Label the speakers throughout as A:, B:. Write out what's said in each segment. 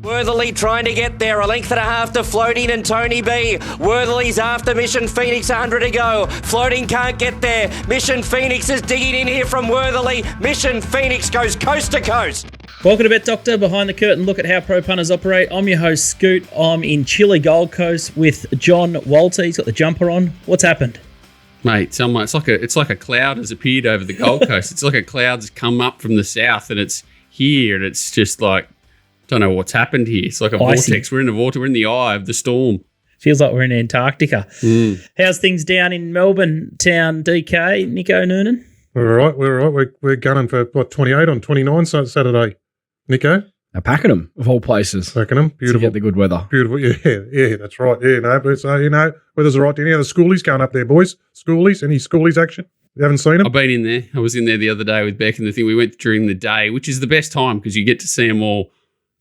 A: Wortherly trying to get there, a length and a half to Floating and Tony B. Wortherly's after Mission Phoenix, 100 to go. Floating can't get there. Mission Phoenix is digging in here from Wortherly. Mission Phoenix goes coast to coast.
B: Welcome to Bet Doctor, behind the curtain look at how pro punters operate. I'm your host Scoot. I'm in chilly Gold Coast with John Walter. He's got the jumper on. What's happened?
C: Mate, it's like a cloud has appeared over the Gold Coast. It's like a cloud's come up from the south and it's here and it's just like, don't know what's happened here. It's like a vortex. We're in a vortex. We're in the eye of the storm.
B: Feels like we're in Antarctica. How's things down in Melbourne town, DK? Nico Noonan?
D: We're all right. We're gunning for, 28 on 29 Saturday. Nico?
E: Pakenham, of all places.
D: Pakenham, beautiful.
E: To get the good weather.
D: Beautiful, yeah, that's right. Yeah, no, but so, weather's all right. Any other schoolies going up there, boys? Schoolies? Any schoolies action? You haven't seen them?
C: I've been in there. I was in there the other day with Beck and the thing. We went during the day, which is the best time because you get to see them all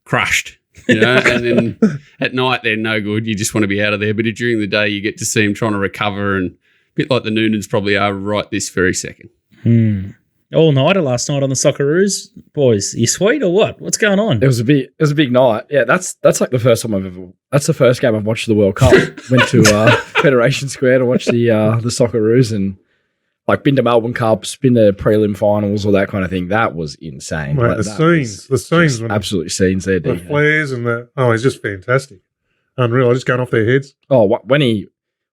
C: crushed, and then at night they're no good. You just want to be out of there. But during the day, you get to see them trying to recover, and a bit like the Noonans probably are right this very second.
B: All-nighter last night on the Socceroos. Boys, you sweet or what? What's going on?
E: It was a big night. Yeah, that's like the first time that's the first game I've watched the World Cup. Went to Federation Square to watch the Socceroos and like been to Melbourne Cups, been to prelim finals, all that kind of thing. That was insane.
D: Mate, the scenes.
E: Absolutely scenes there.
D: The flares and it's just fantastic. Unreal. Just going off their heads.
E: Oh,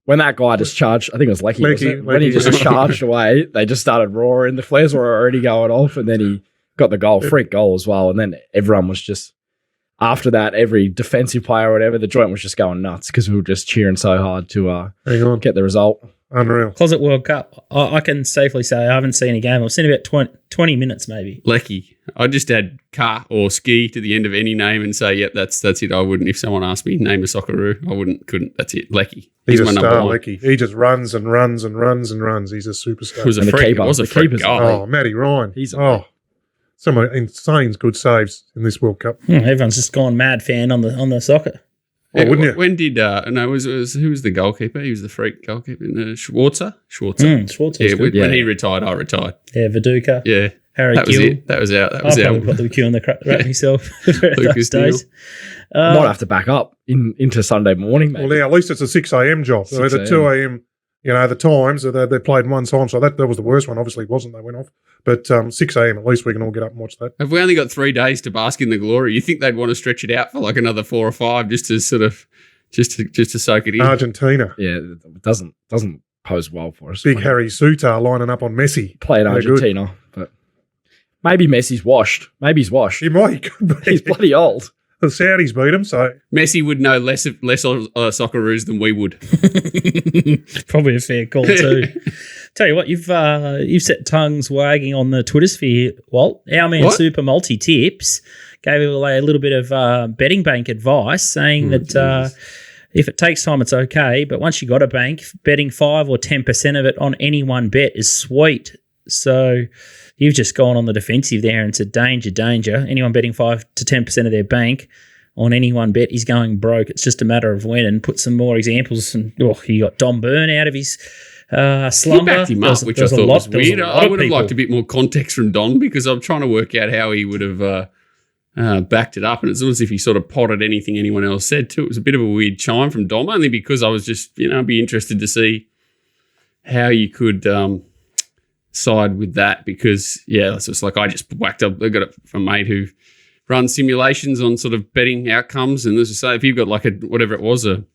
E: when that guy just charged, I think it was Lecky, wasn't it? When he just charged away, they just started roaring. The flares were already going off, and then he got the goal, freak goal as well. And then everyone was just, after that, every defensive player or whatever, the joint was just going nuts because we were just cheering so hard to get the result.
D: Unreal.
B: Closet World Cup. I can safely say I haven't seen a game. I've seen about 20 minutes maybe.
C: Lecky. I just add car or ski to the end of any name and say, yep, that's it. I wouldn't. If someone asked me, name a Socceroo, I couldn't. That's it. Lecky.
D: He's a star, Lecky. He just runs and runs and runs and runs. He's a superstar.
C: It was a freak. It was a freak guy.
D: Oh, Matty Ryan. Some insane good saves in this World Cup.
B: Everyone's just gone mad fan on the soccer.
D: Oh, wouldn't you?
C: When did who was the goalkeeper? He was the freak goalkeeper. Schwarzer.
B: Schwarzer.
C: When he retired, I retired.
B: Yeah, Viduka.
C: Yeah,
B: Harry
C: that
B: Gill.
C: Was it. That was out. That was
B: I
C: out.
B: probably got the queue on the crap myself those days.
E: Might have to back up into Sunday morning. Maybe.
D: Well, now at least it's a 6 a.m. job. So the 2 a.m. The times they played one time, so that was the worst one. Obviously, it wasn't. They went off, but 6 a.m. at least we can all get up and watch that.
C: Have we only got 3 days to bask in the glory? You think they'd want to stretch it out for like another 4 or 5 just to sort of just to soak it in?
D: Argentina,
E: it doesn't pose well for us.
D: Big Harry Sutar lining up on Messi.
E: Playing Argentina, but maybe Messi's washed. Maybe he's washed.
D: He might. He could be.
E: He's bloody old.
D: The Saudis beat him, so
C: Messi would know less Socceroos than we would.
B: Probably a fair call too. Tell you what, you've set tongues wagging on the Twitter sphere, Walt. Our man Super Multi Tips gave away a little bit of betting bank advice, saying that if it takes time, it's okay, but once you got a bank, betting 5 or 10% of it on any one bet is sweet. So you've just gone on the defensive there and said, danger, danger. Anyone betting 5 to 10% of their bank on any one bet is going broke. It's just a matter of when, and put some more examples. And you got Dom Byrne out of his slumber.
C: He backed him up, which I thought was weird. I would have liked a bit more context from Don because I'm trying to work out how he would have backed it up. And it's almost as if he sort of potted anything anyone else said too. It was a bit of a weird chime from Dom, only because I was just, be interested to see how you could side with that because, it's just like I just whacked up. I got it from a mate who runs simulations on sort of betting outcomes. And as I say, if you've got like a 10%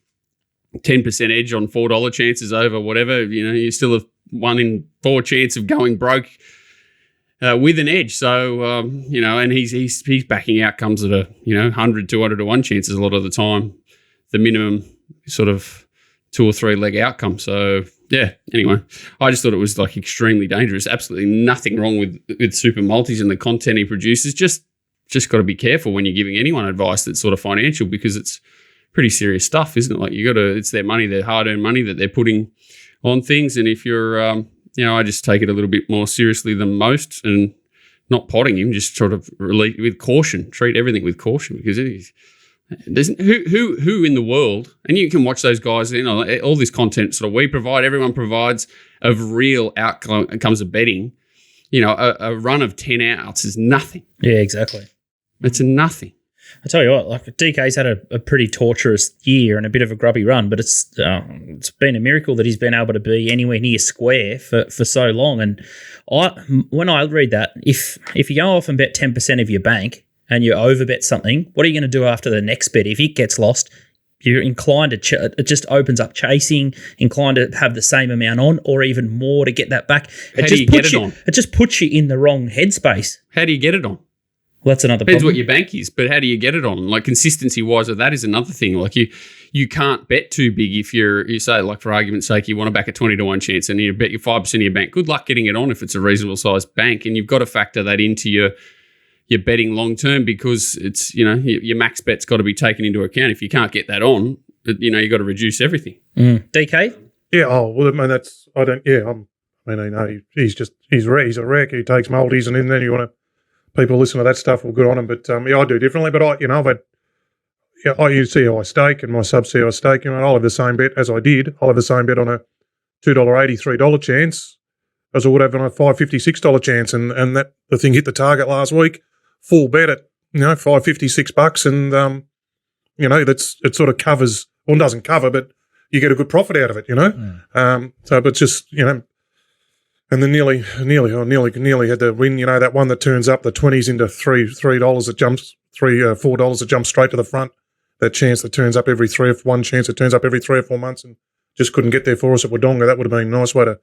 C: edge on $4 chances over whatever, you still have 1 in 4 chance of going broke with an edge. So, and he's backing outcomes that are, 100, 200 to 1 chances a lot of the time, the minimum sort of 2 or 3 leg outcome. So, anyway, I just thought it was like extremely dangerous. Absolutely nothing wrong with Super Multis and the content he produces. Just got to be careful when you're giving anyone advice that's sort of financial because it's pretty serious stuff, isn't it? Like it's their money, their hard-earned money that they're putting on things. And if you're, I just take it a little bit more seriously than most and not potting him, just sort of with caution, treat everything with caution because there's who in the world, and you can watch those guys, all this content sort of we provide, everyone provides of real outcomes of betting. A run of 10 outs is nothing.
B: Yeah, exactly.
C: It's nothing.
B: I tell you what, like DK's had a pretty torturous year and a bit of a grubby run, but it's been a miracle that he's been able to be anywhere near square for so long. And when I read that, if you go off and bet 10% of your bank and you overbet something, what are you going to do after the next bet? If it gets lost, you're inclined to it just opens up chasing, inclined to have the same amount on or even more to get that back.
C: How do you get it on?
B: It just puts you in the wrong headspace.
C: How do you get it on?
B: Well, that's another
C: Depends
B: problem.
C: what your bank is, but how do you get it on? Like consistency-wise, that is another thing. Like you can't bet too big if you say, like for argument's sake, you want to back a 20 to 1 chance and you bet your 5% of your bank. Good luck getting it on if it's a reasonable sized bank, and you've got to factor that into your betting long term because it's your max bet's got to be taken into account. If you can't get that on, you got to reduce everything.
B: DK?
D: Yeah. Oh well, I mean that's I don't. Yeah. He's a wreck. He takes multis, and then you want to. People listen to that stuff, well, good on them. But, I do differently. But, you see how I stake and my subs see how I stake. I'll have the same bet as I did. I'll have the same bet on a $2.83 chance as I would have on a $5.56 chance. And that the thing hit the target last week, full bet at, $5.56. And, it sort of covers, well, it doesn't cover, but you get a good profit out of it, but just, and then nearly had to win. That one that turns up the 20s into $3 that jumps $4 that jumps straight to the front. That chance that turns up every 3 or 4 months, and just couldn't get there for us at Wodonga. That would have been a nice way to.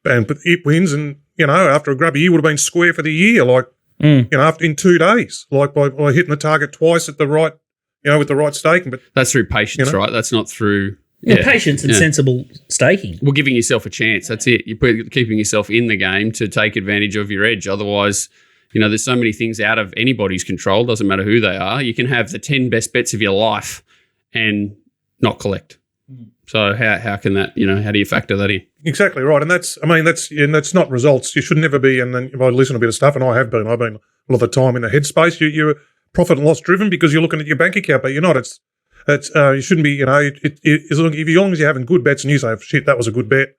D: But it wins, and after a grubby year would have been square for the year. Like after in 2 days, like by hitting the target twice at the right, with the right staking. But
C: that's through patience, right? That's not through.
B: Yeah, patience and sensible staking.
C: Well, giving yourself a chance. That's it. You're keeping yourself in the game to take advantage of your edge. Otherwise, there's so many things out of anybody's control. Doesn't matter who they are. You can have the 10 best bets of your life and not collect. So how can that? How do you factor that in? Exactly
D: right. And that's not results. You should never be. And then if I listen to a bit of stuff, and I've been a lot of the time in the headspace. You're profit and loss driven because you're looking at your bank account, but you're not. You shouldn't be, as long as you're having good bets and you say, shit, that was a good bet,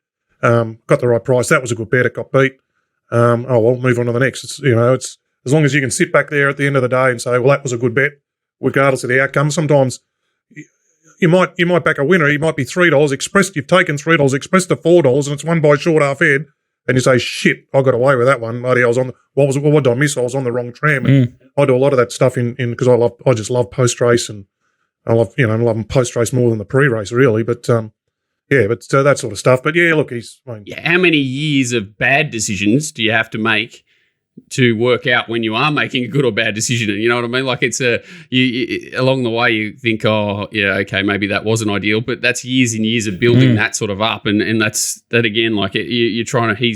D: got the right price, that was a good bet, it got beat. Move on to the next. It's as long as you can sit back there at the end of the day and say, well, that was a good bet, regardless of the outcome. Sometimes you might back a winner. It might be $3 expressed. You've taken $3 expressed to $4, and it's won by short half head. And you say, shit, I got away with that one. Bloody, I was on. What did I miss? I was on the wrong tram. And I do a lot of that stuff in because I just love post race and. I love, I'm loving post-race more than the pre-race, really. But, that sort of stuff. But, yeah, look,
C: how many years of bad decisions do you have to make to work out when you are making a good or bad decision? You know what I mean? Like it's along the way you think, oh, yeah, okay, maybe that wasn't ideal. But that's years and years of building that sort of up. And that's that again, like you're trying to,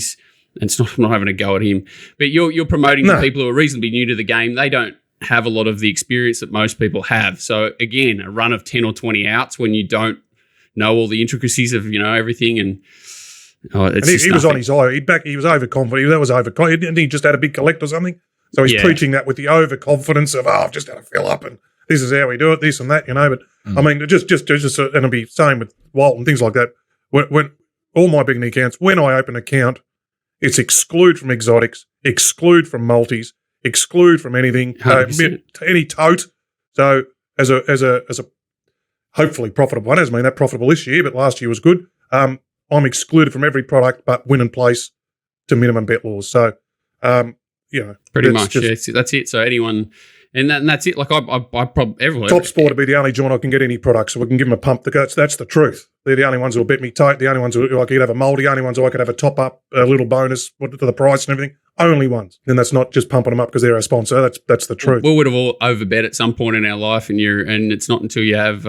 C: I'm not having a go at him. But you're promoting the people who are reasonably new to the game. They don't have a lot of the experience that most people have. So again, a run of 10 or 20 outs when you don't know all the intricacies of, everything and
D: he was on his eye. He was overconfident. That was overconfident. Didn't he just had a big collect or something? So he's preaching that with the overconfidence of, I've just had to fill up and this is how we do it, this and that, But I mean, just and it'll be same with Walt and things like that. When all my big accounts, when I open an account, it's exclude from exotics, exclude from multis, exclude from anything, any tote. So as a hopefully profitable one, hasn't been that profitable this year, but last year was good. I'm excluded from every product but win and place to minimum bet laws. So,
C: pretty much, that's it. So anyone, and that's it. Like I probably everyone.
D: TopSport would be the only joint I can get any product, so we can give them a pump. That's the truth. They're the only ones who'll bet me tote. The only ones who I could have a multi. The only ones who I could have a top up, a little bonus to the price and everything. Only ones. And that's not just pumping them up because they're our sponsor. That's the truth.
C: We would have all overbet at some point in our life, and it's not until you have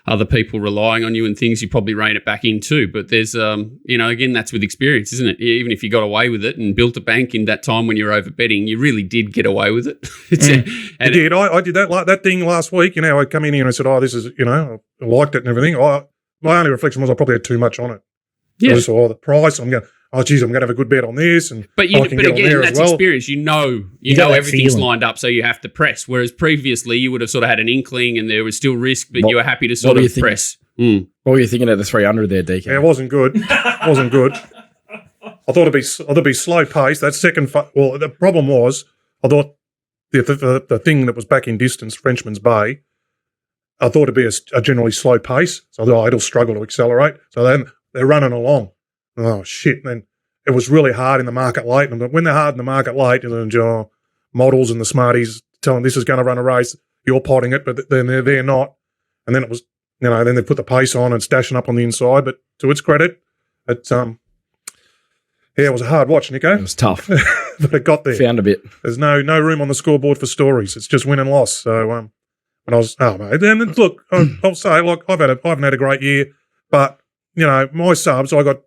C: other people relying on you and things you probably rein it back in too. But there's again, that's with experience, isn't it? Even if you got away with it and built a bank in that time when you were overbetting, you really did get away with it.
D: I did. I did that thing last week. I come in here and I said, this is I liked it and everything. My only reflection was I probably had too much on it. Yeah. So the price, I'm going to have a good bet on this. But
C: again, that's experience. You know everything's lined up, so you have to press. Whereas previously, you would have sort of had an inkling and there was still risk, but you were happy to sort of press.
E: What were you thinking at the 300 there, DK?
D: Yeah, it wasn't good. I thought it'd be slow pace. That second, the problem was I thought the thing that was back in distance, Frenchman's Bay, I thought it'd be a generally slow pace. So I thought, it'll struggle to accelerate. So then they're running along. Oh, shit. And then it was really hard in the market late. And when they're hard in the market late, models and the smarties telling this is going to run a race, you're potting it, but then they're not. And then it was, then they put the pace on and it's dashing up on the inside. But to its credit, it was a hard watch, Nico.
E: It was tough.
D: But it got there.
E: Found a bit.
D: There's no room on the scoreboard for stories. It's just win and loss. So, when I was, mate, and look, I'll say, look, I haven't had a great year, but, my subs, I got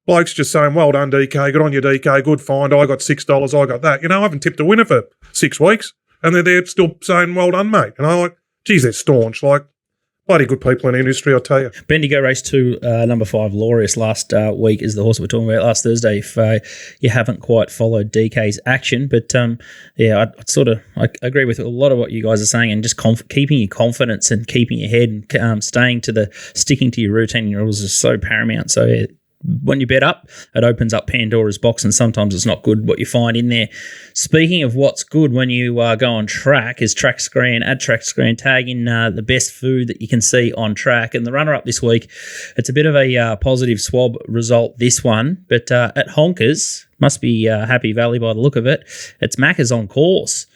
D: blokes just saying, well done, DK, good on you, DK, good find, I got $6, I got that. I haven't tipped a winner for 6 weeks, and they're there still saying, well done, mate. And I'm like, geez, they're staunch. Like, bloody good people in the industry, I'll tell you.
B: Bendigo race 2, number 5, Laureus, last week is the horse we were talking about last Thursday. If you haven't quite followed DK's action, but I agree with a lot of what you guys are saying, and just keeping your confidence and keeping your head and sticking to your routine and your rules is so paramount. So when you bet up, it opens up Pandora's box, and sometimes it's not good what you find in there. Speaking of what's good when you go on track is Trackscran. Add Trackscran, tag in the best food that you can see on track. And the runner-up this week, it's a bit of a positive swab result, this one, but at Honkers, must be Happy Valley by the look of it, it's Macca's on course.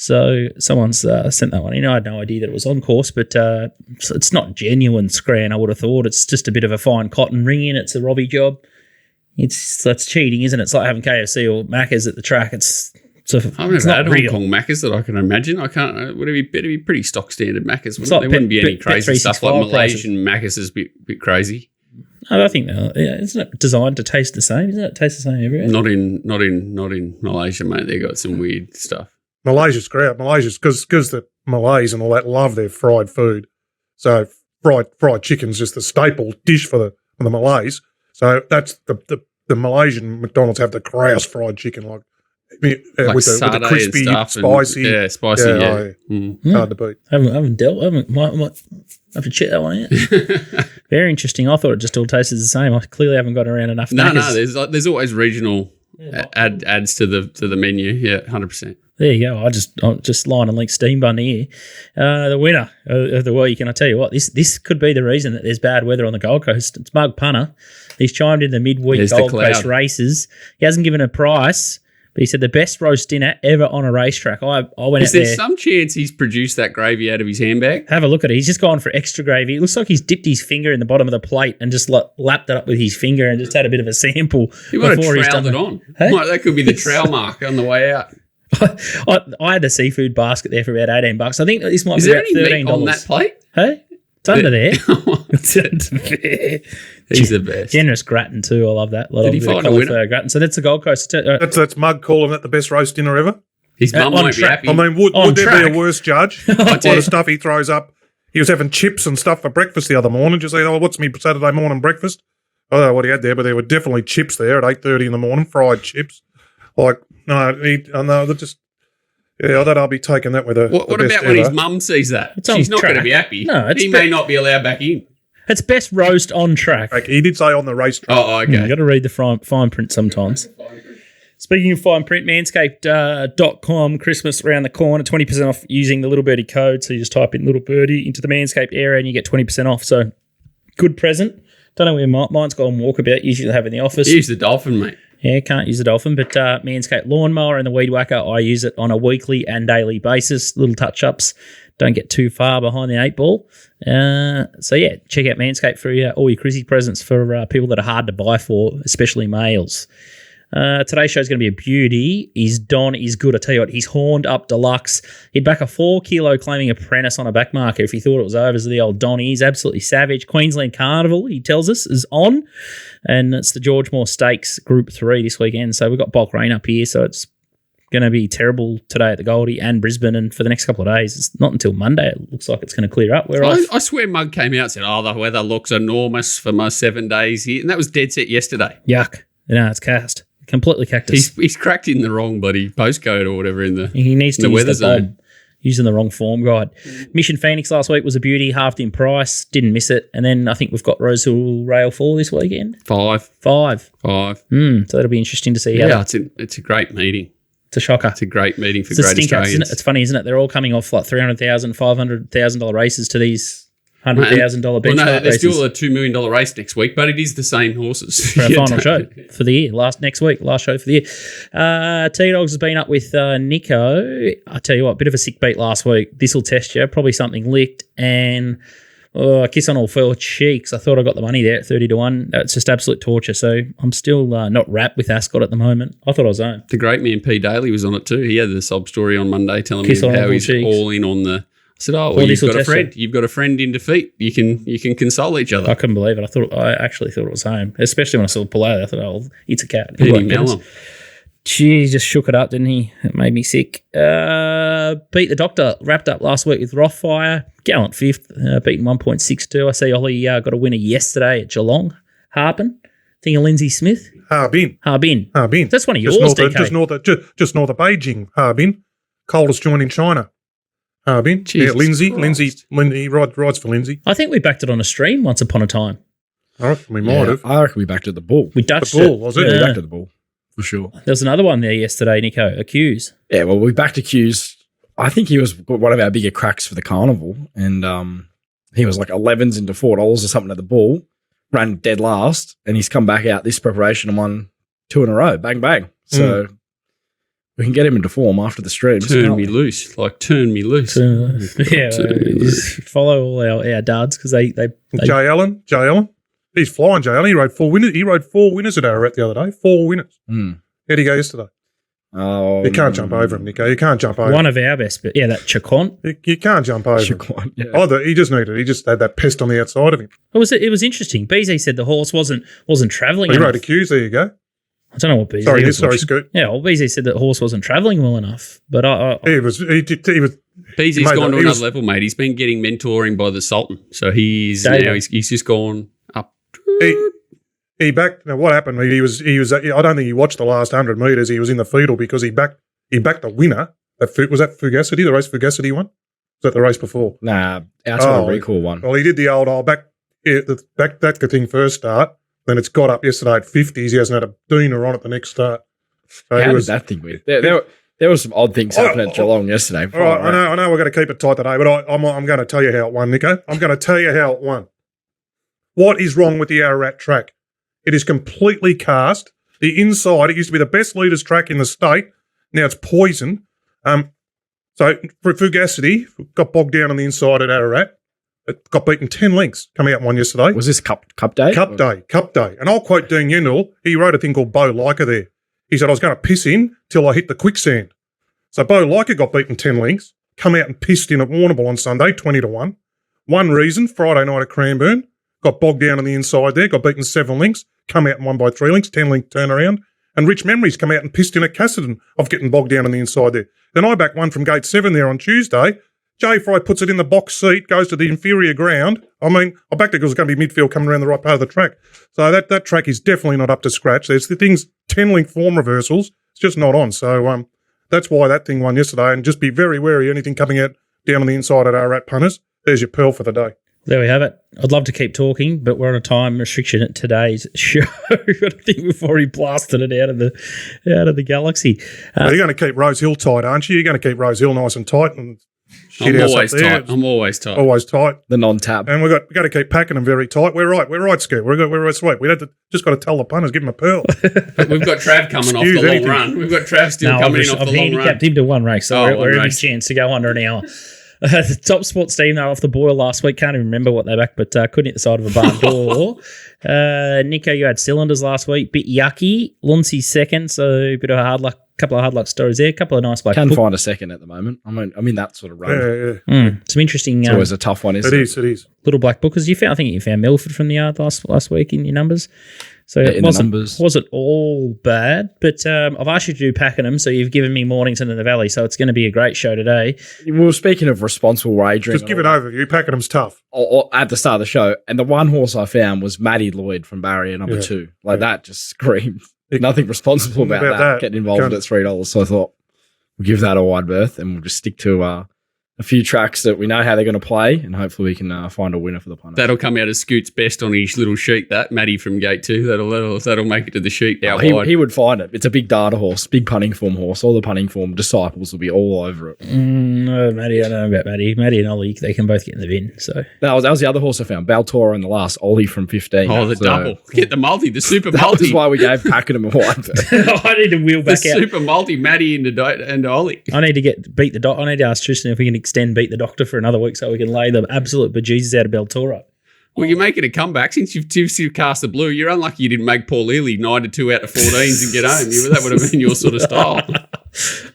B: So someone's sent that one in. I had no idea that it was on course, but it's not genuine scran, I would have thought. It's just a bit of a fine cotton ring in. It's a Robbie job. That's cheating, isn't it? It's like having KFC or Macca's at the track.
C: I've never had Hong Kong Macca's that I can imagine. I can't. Would it be pretty stock standard Macca's? There wouldn't be any crazy stuff like Malaysian Macca's is a bit crazy.
B: I think isn't it designed to taste the same? Isn't it taste the same everywhere?
C: Not in Malaysia, mate. They got some weird stuff.
D: Malaysia's great. Malaysia's because the Malays and all that love their fried food. So fried chicken's just the staple dish for the Malays. So that's the Malaysian McDonald's have the grouse fried chicken with the crispy, spicy.
C: Spicy. Yeah.
D: Hard to beat.
B: I might have to check that one out. Very interesting. I thought it just all tasted the same. I clearly haven't got around enough.
C: No. There's always regional adds to the menu. Yeah, 100%.
B: There you go. I'm just line and link steam bun here. The winner of the week, and I tell you what, this could be the reason that there's bad weather on the Gold Coast. It's Mug Punter. He's chimed in the midweek Gold Coast races. He hasn't given a price, but he said the best roast dinner ever on a racetrack. I went out there. Is there
C: some chance he's produced that gravy out of his handbag?
B: Have a look at it. He's just gone for extra gravy. It looks like he's dipped his finger in the bottom of the plate and just lapped it up with his finger and just had a bit of a sample.
C: He might have troweled it on. Hey? That could be the trowel mark on the way out.
B: I had the seafood basket there for about $18. I think this might be about $13.
C: Is there any meat on that plate?
B: Hey? It's under there. It's under there.
C: He's the best.
B: Generous gratin too. I love that.
C: Did he find a winner?
B: Gratin. So that's the Gold Coast.
D: That's Mug calling it the best roast dinner ever.
C: His mum won't be happy.
D: I mean, would there be a worse judge? Like the stuff he throws up. He was having chips and stuff for breakfast the other morning. Just saying, what's me Saturday morning breakfast? I don't know what he had there, but there were definitely chips there at 8:30 in the morning, fried chips. Like, they're just... Yeah, I'll be taking that with a.
C: What about when his mum sees that? She's not going to be happy.
B: No,
C: he may not be allowed back in.
B: It's best roast on track.
D: He did say on the racetrack.
C: Oh, okay.
B: You got to read the fine print sometimes. Speaking of fine print, Manscaped.com, Christmas around the corner, 20% off using the Little Birdie code. So you just type in Little Birdie into the Manscaped area and you get 20% off. So good present. Don't know where mine's got on walkabout. Usually have in the office.
C: Use the Dolphin, mate.
B: Yeah, can't use the Dolphin, but Manscaped Lawnmower and the Weed Whacker, I use it on a weekly and daily basis. Little touch-ups. Don't get too far behind the 8 ball. So, yeah, check out Manscaped for all your Chrissy presents for people that are hard to buy for, especially males. Today's show is going to be a beauty. Don is good. I tell you what, he's horned up deluxe. He'd back a 4-kilo claiming apprentice on a back marker if he thought it was over. So the old Don, he's absolutely savage. Queensland Carnival, he tells us, is on. And it's the George Moore Stakes Group 3 this weekend. So we've got bulk rain up here. So it's going to be terrible today at the Goldie and Brisbane. And for the next couple of days, it's not until Monday it looks like it's going to clear up.
C: I swear Mug came out and said, the weather looks enormous for my 7 days here. And that was dead set yesterday.
B: Yuck. No, it's cast. Completely cactus.
C: He's cracked in the wrong bloody postcode or whatever in the
B: He needs to
C: use
B: the bomb. Using the wrong form guide. Mission Phoenix last week was a beauty, halved in price, didn't miss it. And then I think we've got Rosehill Rail 4 this weekend.
C: 5.
B: So that'll be interesting to see.
C: Yeah, it's a great meeting.
B: It's a shocker.
C: It's a great meeting for
B: It's a
C: great
B: stinker,
C: Australians.
B: isn't it? It's funny, isn't it? They're all coming off like $300,000, $500,000 races to these $100,000 benchmark
C: there's
B: races.
C: still a $2 million race next week, but it is the same horses.
B: For our final show for the year, last show for the year. T-Dogs has been up with Nico. I tell you what, bit of a sick beat last week. This will test you. Probably something licked and a kiss on all four cheeks. I thought I got the money there at 30-1. It's just absolute torture. So I'm still not wrapped with Ascot at the moment. I thought I was on.
C: The great man P. Daly was on it too. He had the sob story on Monday telling me how he's all in on the. I said, "Oh, well, you've got a friend. You've got a friend in defeat. You can console each other."
B: I couldn't believe it. I actually thought it was home, especially when I saw the pull out. I thought, "Oh, it's a cat." Gee, he just shook it up, didn't he? It made me sick. Beat the Doctor. Wrapped up last week with Rothfire. Gallant fifth. Beaten 1.62. I see Ollie got a winner yesterday at Geelong. Harbin. Think of Lindsay Smith.
D: Harbin.
B: That's one of yours, DK.
D: Just north of Beijing. Harbin. Coldest joint in China. Harbin. Yeah, Lindsay rides for Lindsay.
B: I think we backed it on a stream once upon a time.
D: I reckon we might have.
E: I reckon we backed at the Bull.
B: We Dutched
D: the Bull,
B: it.
D: was it?
E: Yeah, we backed at the Bull, for sure.
B: There was another one there yesterday, Nico, Accuse.
E: Yeah, well, we backed Accuse. I think he was one of our bigger cracks for the carnival, and he was like 11s into $4 or something at the Bull, ran dead last, and he's come back out this preparation and won 2 in a row. Bang, bang. So we can get him into form after the stream.
C: Turn me loose.
B: Yeah, just follow all our duds because they
D: Jay Allen. He's flying, Jay Allen. He rode 4 winners. He rode 4 winners at Ararat the other day. 4 winners. How'd he go yesterday?
E: Oh,
D: you can't jump over him, Nico. You can't jump over him.
B: One of our best, but that Chacon.
D: You can't jump over him.
E: Yeah.
D: He just had that pest on the outside of him.
B: It was interesting. BZ said the horse wasn't travelling.
D: He rode Accuse. There you go.
B: I don't know what BZ was.
D: Sorry, Scoot.
B: Yeah, well, BZ said that the horse wasn't travelling well enough, but
D: he was.
C: BZ's gone to another level, mate. He's been getting mentoring by the Sultan, so he's just gone up.
D: He backed. Now, what happened? He was. I don't think he watched the last 100 metres. He was in the fetal because he backed the winner. Was that Fugacity? The race Fugacity won? Was that the race before?
E: Nah, outside recall one.
D: Well, he did the old. Back the thing first start. Then it's got up yesterday at 50s. He hasn't had a deener on it the next start. So
E: how did that thing with? There were some odd things happening at Geelong yesterday.
D: All right, I know we're going to keep it tight today, but I'm going to tell you how it won, Nico. I'm going to tell you how it won. What is wrong with the Ararat track? It is completely cast. The inside, it used to be the best leaders track in the state. Now it's poison. So for Fugacity, got bogged down on the inside at Ararat. It got beaten 10 lengths coming out one yesterday.
E: Was this Cup Day?
D: Cup Day. And I'll quote Dean Yendall. He wrote a thing called Bo Leica there. He said, I was going to piss in till I hit the quicksand. So Bo Leica got beaten 10 lengths, come out and pissed in at Warrnambool on Sunday, 20-1. One reason, Friday night at Cranbourne, got bogged down on the inside there, got beaten 7 lengths, come out and won by 3 lengths, 10-length turnaround. And Rich Memories come out and pissed in at Cassidy of getting bogged down on the inside there. Then I backed one from gate 7 there on Tuesday. Jay Fry puts it in the box seat, goes to the inferior ground. I mean, I backed it because it was going to be midfield coming around the right part of the track. So that track is definitely not up to scratch. There's the things, 10-length form reversals. It's just not on. So that's why that thing won yesterday. And just be very wary of anything coming out down on the inside at our rat punters. There's your pearl for the day.
B: There we have it. I'd love to keep talking, but we're on a time restriction at today's show. I think we've already blasted it out of the galaxy.
D: You're going to keep Rosehill tight, aren't you? You're going to keep Rosehill nice and tight and
C: I'm always tight.
D: Always tight.
E: The non-tab.
D: And we've got to keep Pakenham very tight. We're right, Scoot. We're sweet. Just got to tell the punters, give them a pearl.
C: But we've got Trav coming off the long run. We've got Trav still coming in off the long run. I've handicapped
B: him to one race, so we're in a chance to go under an hour. The TopSport team, they were off the boil last week. Can't even remember what they backed, but couldn't hit the side of a barn door. Nico, you had cylinders last week. Bit yucky. Luncey's second, so a bit of a hard luck. Couple of hard luck stories there. Couple of nice black.
E: Can find a second at the moment. I'm in that sort of run.
D: Yeah.
B: Some interesting.
E: It's always a tough one, isn't it?
D: It is.
B: Little black bookers. I think you found Milford from the yard last week in your numbers. So it wasn't all bad, but I've asked you to do Pakenham, so you've given me Mornington and the Valley, so it's going to be a great show today.
E: We were speaking of responsible wagering.
D: Just give an overview. Pakenham's tough.
E: At the start of the show, and the one horse I found was Matty Lloyd from barrier number 2. That just screamed. Nothing responsible about that. Getting involved at $3. So I thought we'll give that a wide berth and we'll just stick to a few tracks that we know how they're going to play, and hopefully we can find a winner for the punter.
C: That'll come out as Scoot's best on his little sheet, that Matty from Gate 2. That'll make it to the sheet out wide.
E: He would find it. It's a big data horse, big punting form horse. All the punting form disciples will be all over it.
B: No, Matty, I don't know about Matty. Matty and Ollie, they can both get in the bin. So
E: that was the other horse I found. Baltora in the last, Ollie from 15.
C: Oh, the double. Get the multi, the super
E: that
C: multi.
E: That was why we gave Pakenham a one.
B: I need to wheel back
C: the
B: out.
C: Super multi, Matty and Ollie.
B: I need to beat the doctor. I need to ask Tristan if we can extend beat the doctor for another week so we can lay the absolute bejesus out of Baltora.
C: Well, you're making a comeback since you've cast the blue. You're unlucky you didn't make Paul Lely 9-2 out of 14s and get home. That would have been your sort of style.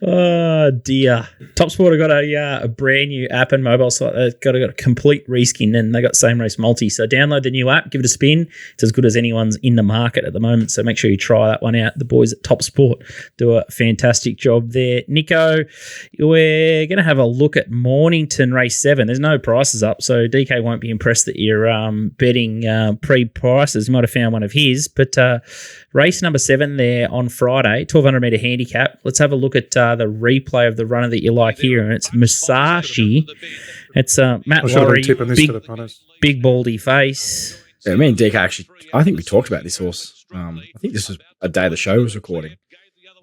B: Oh dear! TopSport have got a brand new app and mobile site. They've got a complete reskin, and they got same race multi. So download the new app, give it a spin. It's as good as anyone's in the market at the moment. So make sure you try that one out. The boys at TopSport do a fantastic job there. Nico, we're going to have a look at Mornington race 7. There's no prices up, so DK won't be impressed that you're betting pre-prices. You might have found one of his, but race number 7 there on Friday, 1,200 metre handicap. Let's have a look at the replay of the runner that you like here, and it's Musashi. It's Matt Laurie, big baldy face.
E: Yeah, me and Dick actually, I think we talked about this horse. I think this was a day the show was recording.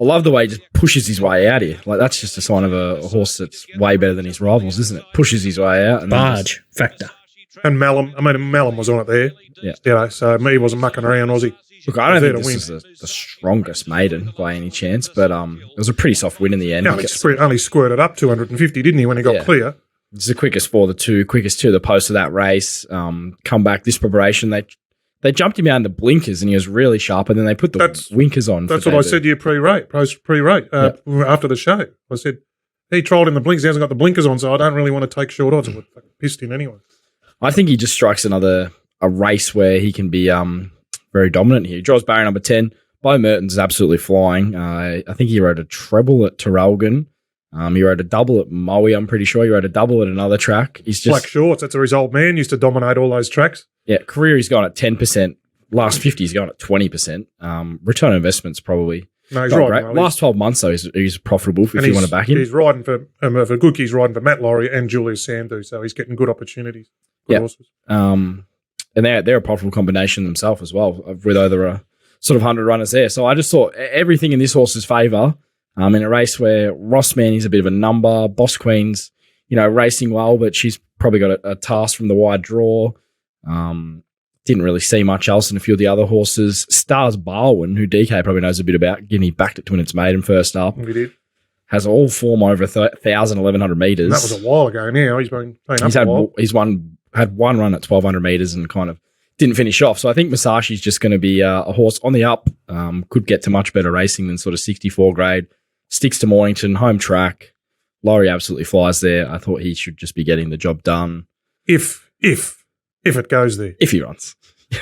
E: I love the way he just pushes his way out here. Like, that's just a sign of a horse that's way better than his rivals, isn't it? Pushes his way out. And
B: Barge factor.
D: And Malum was on it there.
E: Yeah.
D: You know, so he wasn't mucking around, was he?
E: Look, I don't think this is the strongest maiden by any chance, but it was a pretty soft win in the end.
D: Only squirted up 250, didn't he, when he got clear?
E: It's the quickest for the two, quickest to the post of that race. Come back this preparation, they jumped him out in the blinkers, and he was really sharp, and then they put the winkers on.
D: That's what I said to you pre-rate, after the show. I said, he trialled in the blinkers, he hasn't got the blinkers on, so I don't really want to take short odds. I would pissed him anyway.
E: I think he just strikes a race where he can be very dominant here. He draws barrier number 10. Bo Merton's absolutely flying. I think he rode a treble at Terrelgan. He rode a double at Moe, I'm pretty sure. He rode a double at another track. He's just
D: Black Shorts, that's where his old man used to dominate all those tracks.
E: Yeah, career he's gone at 10%. Last 50 he's gone at 20%. Return on investment's probably
D: no, he's right.
E: Last 12 months, though, he's profitable if you want to back him.
D: He's riding for Gook, he's riding for Matt Laurie and Julius Sandu, so he's getting good opportunities.
E: Yeah. And they're a profitable combination themselves as well, with over sort of 100 runners there. So I just thought everything in this horse's favour in a race where Rossman is a bit of a number, Boss Queen's, racing well, but she's probably got a task from the wide draw. Didn't really see much else in a few of the other horses. Stars Barwin, who DK probably knows a bit about, given he backed it to win its maiden first up.
D: We did.
E: Has all form over 1,000, 1,100 metres.
D: And that was a while ago now. He's been up a while.
E: He's had one run at 1,200 metres and kind of didn't finish off. So I think Musashi's just going to be a horse on the up. Could get to much better racing than sort of 64 grade. Sticks to Mornington, home track. Laurie absolutely flies there. I thought he should just be getting the job done.
D: If it goes there.
E: If he runs.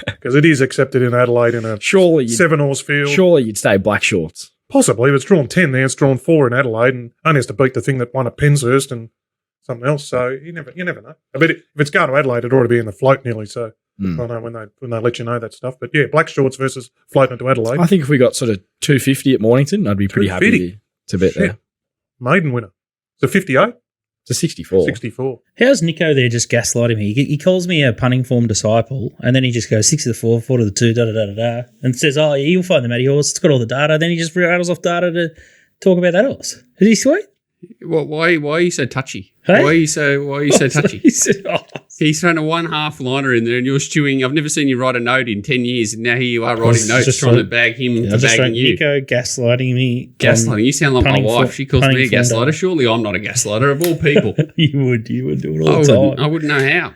D: Because it is accepted in Adelaide in a 7-horse field.
E: Surely you'd stay Black Shorts.
D: Possibly. If it's drawn 10 there, it's drawn 4 in Adelaide and only has to beat the thing that won at Penshurst and something else. So you never know. But if it's going to Adelaide, it ought to be in the float nearly. So I know when they let you know that stuff. But yeah, Black Shorts versus floating to Adelaide.
E: I think if we got sort of 250 at Mornington, I'd be pretty happy to bet there.
D: Maiden winner. It's a 58?
E: It's a 64.
D: 64.
B: How's Nico there just gaslighting me? He calls me a punting form disciple, and then he just goes 6 to the 4, 4 to the 2, da-da-da-da-da, and says, oh, yeah, you'll find the Matty horse. It's got all the data. Then he just rattles off data to talk about that horse. Is he sweet?
C: Well, why are you so touchy?
B: Hey?
C: Why are you so touchy? He's thrown a 1/2 liner in there, and you're stewing. I've never seen you write a note in 10 years, and now here you are writing notes trying to bag him for bagging you.
B: Nico gaslighting me.
C: Gaslighting. You sound like my wife. She calls me a gaslighter. Surely I'm not a gaslighter of all people.
B: You would do it all the time.
C: I wouldn't know how.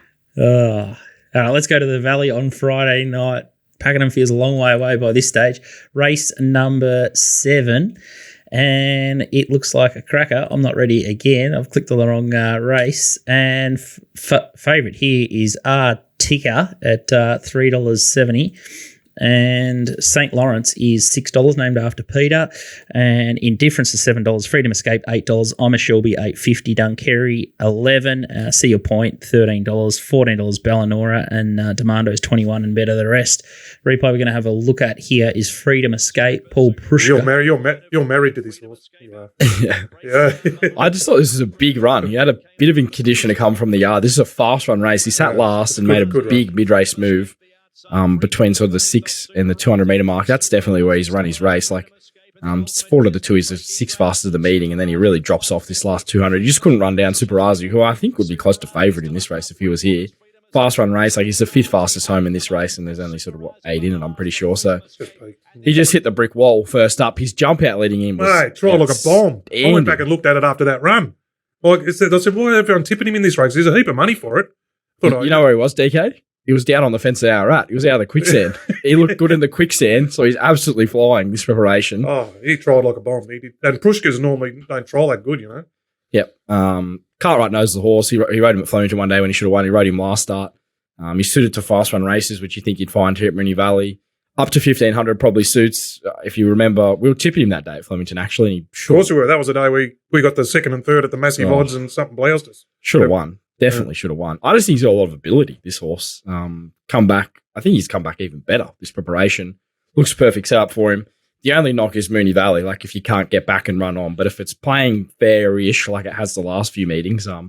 B: All right, let's go to the Valley on Friday night. Pakenham feels a long way away by this stage. Race number 7. And it looks like a cracker. I'm not ready again. I've clicked on the wrong race. And favourite here is R Ticker at $3.70. And St. Lawrence is $6, named after Peter. And Indifference is $7. Freedom Escape, $8. I'm a Shelby, $8.50. Dunkerry, $11. See Your Point, $13. $14 Bellanora, and Demando's $21 and better the rest. Replay we're going to have a look at here is Freedom Escape, Paul Prushka.
D: You're married to this horse. You are.
E: Yeah. I just thought this was a big run. He had a bit of condition to come from the yard. This is a fast run race. He sat last and made a big mid-race move. Between sort of the 6 and the 200 meter mark, that's definitely where he's run his race. Like, 4 of the 2 is the 6 fastest of the meeting, and then he really drops off this last 200. He just couldn't run down Super Azu, who I think would be close to favourite in this race if he was here. Fast run race, like he's the 5th fastest home in this race, and there's only sort of 8 in it, I'm pretty sure. So he just hit the brick wall first up. His jump out leading in was
D: tried like a bomb. I went back and looked at it after that run. Like I said, why everyone tipping him in this race? There's a heap of money for it.
E: You know where he was, DK? He was down on the fence at Ararat. He was out of the quicksand. He looked good in the quicksand, so he's absolutely flying this preparation.
D: Oh, he tried like a bomb. He did. And Prushkas normally don't try that good, you know.
E: Yep. Cartwright knows the horse. He rode him at Flemington one day when he should have won. He rode him last start. He's suited to fast run races, which you think you'd find here at Moonee Valley. Up to 1,500 probably suits. If you remember, we were tipping him that day at Flemington, actually. And
D: of course we were. That was the day we got the 2nd and 3rd at the massive odds and something bloused us.
E: Should have won. Definitely should have won. I just think he's got a lot of ability, this horse. Come back. I think he's come back even better, this preparation. Looks perfect setup for him. The only knock is Moonee Valley, like if you can't get back and run on. But if it's playing fair-ish like it has the last few meetings, I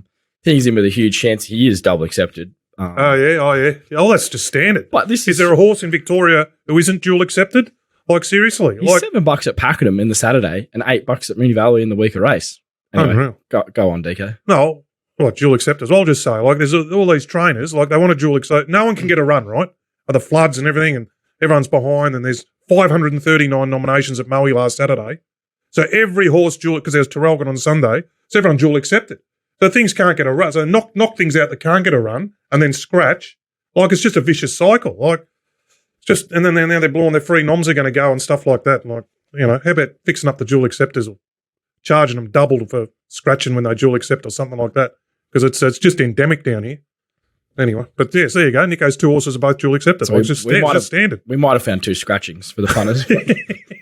E: think he's in with a huge chance. He is double accepted.
D: Oh, yeah. Oh, that's just standard.
E: But is
D: there a horse in Victoria who isn't dual accepted? Like, seriously?
E: He's $7 at Pakenham in the Saturday and $8 at Moonee Valley in the week of race. Anyway, go on, DK.
D: No. Like dual acceptors. I'll just say, like, there's all these trainers, like, they want to dual accept. No one can get a run, right? The floods and everything, and everyone's behind, and there's 539 nominations at Moe last Saturday. So every horse dual, because there's Terrelgan on Sunday, so everyone dual accepted. So things can't get a run. So knock things out that can't get a run, and then scratch. Like, it's just a vicious cycle. Like, just, and then now they're blowing their free noms are going to go and stuff like that. Like, you know, how about fixing up the dual acceptors or charging them double for scratching when they dual accept or something like that? Because it's just endemic down here. Anyway, but yes, there you go. Nico's 2 horses are both dual accepted. So it's just standard.
E: We might have found 2 scratchings for the punters.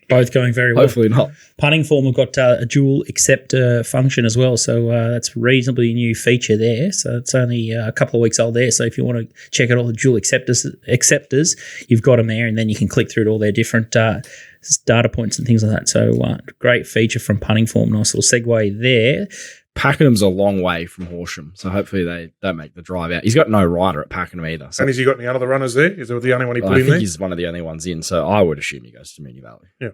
B: Both going very well.
E: Hopefully not.
B: Punting form have got a dual acceptor function as well, so that's a reasonably new feature there. So it's only a couple of weeks old there. So if you want to check out all the dual acceptors, you've got them there, and then you can click through to all their different data points and things like that. So great feature from Punting form. Nice little segue there.
E: Pakenham's a long way from Horsham, so hopefully they don't make the drive out. He's got no rider at Pakenham either. So.
D: And has he got any other runners there? Is it the only one he put in there?
E: I think he's one of the only ones in, so I would assume he goes to Moonee Valley.
D: Yeah.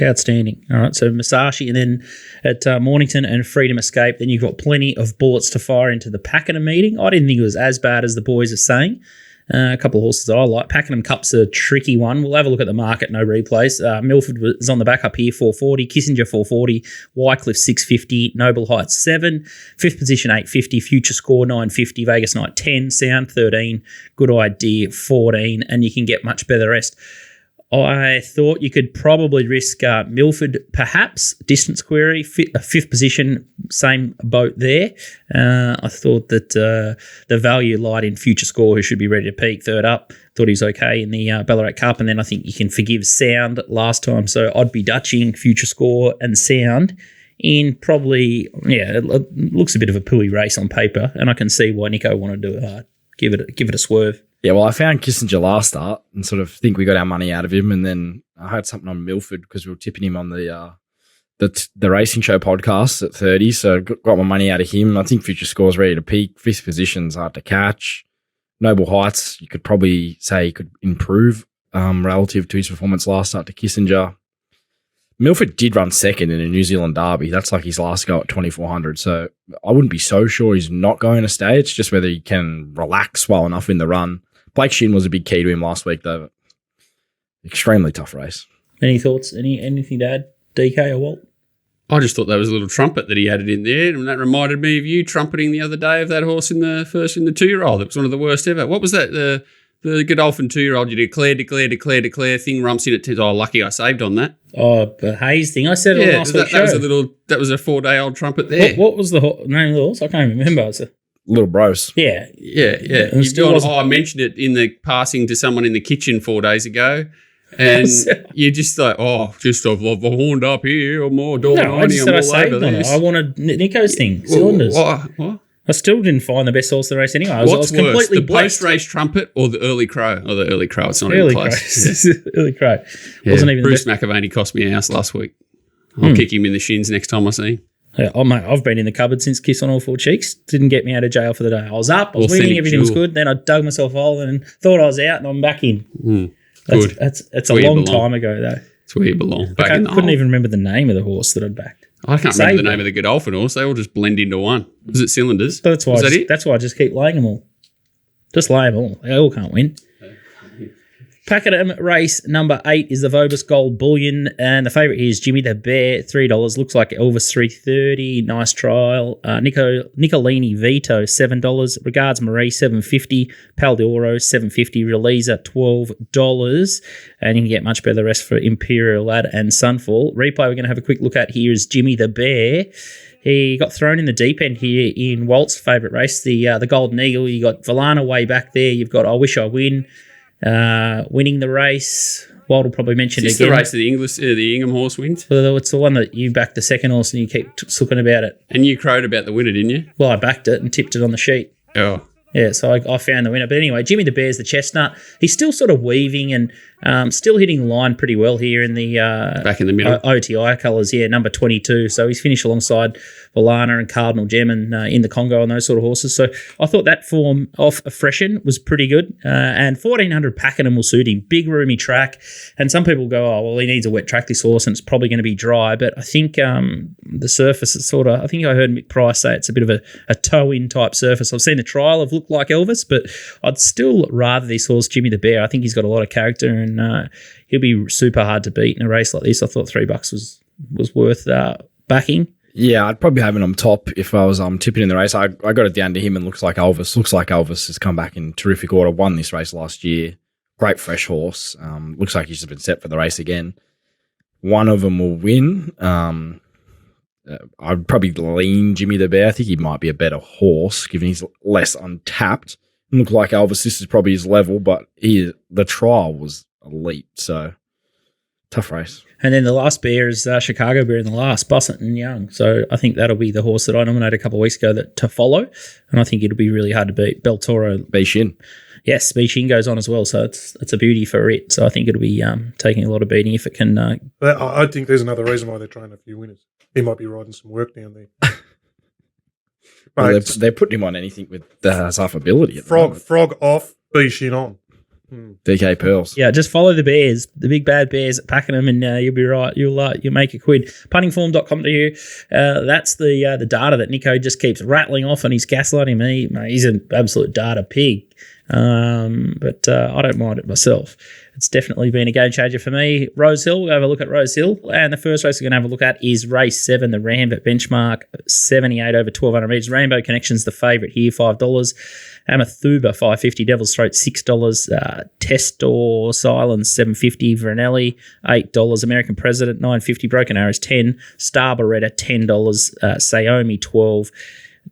B: Outstanding. All right, so Musashi, and then at Mornington and Freedom Escape, then you've got plenty of bullets to fire into the Pakenham meeting. I didn't think it was as bad as the boys are saying. A couple of horses that I like. Pakenham Cup's a tricky one. We'll have a look at the market, no replays. Milford was on the back up here, 440. Kissinger, 440. Wycliffe, 650. Noble Heights, 7. 5th position, 850. Future Score, 950. Vegas Night, 10. Sound, 13. Good Idea, 14. And you can get much better the rest. I thought you could probably risk Milford, perhaps. Distance Query, 5th position, same boat there. I thought that the value lied in Future Score, who should be ready to peak 3rd up. Thought he was okay in the Ballarat Cup. And then I think you can forgive Sound last time. So I'd be Dutching Future Score and Sound in probably, it looks a bit of a pooey race on paper. And I can see why Nico wanted to give it a swerve.
E: Yeah, well, I found Kissinger last start and sort of think we got our money out of him. And then I heard something on Milford because we were tipping him on the Racing Show podcast at 30. So got my money out of him. I think Future Score's ready to peak. 5th position's hard to catch. Noble Heights, you could probably say he could improve relative to his performance last start to Kissinger. Milford did run 2nd in a New Zealand derby. That's like his last go at 2,400. So I wouldn't be so sure he's not going to stay. It's just whether he can relax well enough in the run. Blake Shin was a big key to him last week, though. Extremely tough race.
B: Any thoughts? Anything to add, DK or Walt?
C: I just thought that was a little trumpet that he added in there, and that reminded me of you trumpeting the other day of that horse in the 2-year-old. It was one of the worst ever. What was that? The Godolphin 2-year-old, you declare thing, rumps in at 10. Oh, lucky I saved on that.
B: Oh, the Hayes thing. I said it on last week's show.
C: That was a 4-day-old trumpet there.
B: What was the name of the horse? I can't remember.
E: Little Bros.
C: Yeah. I mentioned it in the passing to someone in the kitchen 4 days ago, And you're just like, I've horned up here, or more door.
B: No, I just said I saved on it. I wanted Nico's thing, cylinders.
C: What?
B: I still didn't find the best horse of the race anyway. I
C: What's
B: was completely
C: worse, the post-race trumpet or the early crow? Or the early crow, it's not
B: early
C: even close.
B: Crow. Early crow.
C: Yeah.
B: Wasn't even
C: Bruce McAvaney cost me a house last week. I'll kick him in the shins next time I see him.
B: Yeah, mate, I've been in the cupboard since Kiss on All Four Cheeks. Didn't get me out of jail for the day. I was up, I was winning, everything was good. Then I dug myself a hole and thought I was out, and I'm back in.
C: Good.
B: That's a long time ago, though.
C: That's where you belong.
B: I couldn't even remember the name of the horse that I'd backed.
C: I can't remember the name of the Godolphin horse. They all just blend into one. Was it Cylinders?
B: That's why. That's why I just keep laying them all. Just lay them all. They all can't win. Pakenham race number 8 is the Vobis Gold Bullion, and the favourite here is Jimmy the Bear, $3. Looks like Elvis, $3.30. Nice trial. Nicolini Vito, $7. Regards Marie, $7.50. Pal de Oro, $7.50. Relisa, $12. And you can get much better the rest for Imperial Lad and Sunfall. Replay we're going to have a quick look at here is Jimmy the Bear. He got thrown in the deep end here in Walt's favourite race, the Golden Eagle. You got Valana way back there. You've got I Wish I Win. Winning the race. Walt will probably mention
C: it again. The race that the Ingham horse wins?
B: Well, it's the one that you backed the second horse and you keep talking about it.
C: And you crowed about the winner, didn't you?
B: Well, I backed it and tipped it on the sheet.
C: Oh.
B: Yeah, so I found the winner. But anyway, Jimmy the Bear's the chestnut. He's still sort of weaving and still hitting the line pretty well here in the
C: back in the middle
B: OTI colours. Yeah, number 22. So he's finished alongside Valana and Cardinal Gem and in the Congo and those sort of horses. So I thought that form off a freshen was pretty good. And 1400 Pakenham will suit him. Big roomy track. And some people go, oh, well, he needs a wet track, this horse, and it's probably going to be dry. But I think the surface is sort of, I think I heard Mick Price say it's a bit of a toe-in type surface. I've seen the trial of Look Like Elvis, but I'd still rather this horse, Jimmy the Bear. I think he's got a lot of character and he'll be super hard to beat in a race like this. I thought $3 was worth backing.
E: Yeah, I'd probably have him on top if I was tipping in the race. I got it down to him and Looks Like Elvis. Looks Like Elvis has come back in terrific order, won this race last year. Great fresh horse. Looks like he's just been set for the race again. One of them will win. I'd probably lean Jimmy the Bear. I think he might be a better horse, given he's less untapped. Look Like Elvis, this is probably his level, but the trial was elite, so tough race.
B: And then the last bear is Chicago Bear in the last, Bussett and Young. So I think that'll be the horse that I nominated a couple of weeks ago to follow, and I think it'll be really hard to beat. Beltoro.
E: Bishin.
B: Yes, Bishin goes on as well, so it's a beauty for it. So I think it'll be taking a lot of beating if it can.
D: I think there's another reason why they're trying a few winners. He might be riding some work down there.
E: Well, they're putting him on anything that has half ability.
D: Frog off, Bishin on.
E: DK Pearls.
B: Yeah, just follow the Bears, the big bad Bears at Pakenham, and you'll be right. You'll make a quid. Puntingform.com.au. That's the data that Nico just keeps rattling off, and he's gaslighting me. Mate, he's an absolute data pig. But I don't mind it myself. It's definitely been a game changer for me. Rosehill, we'll have a look at Rosehill. And the first race we're going to have a look at is race 7, the Ranvet benchmark, 78 over 1,200 metres. Rainbow Connection's the favourite here, $5. Amathuba, $5.50. Devil's Throat, $6. Testor Silence, $7.50. Vernelli, $8. American President, $9.50. Broken Arrows, $10. Star Beretta, $10. Saomi, $12.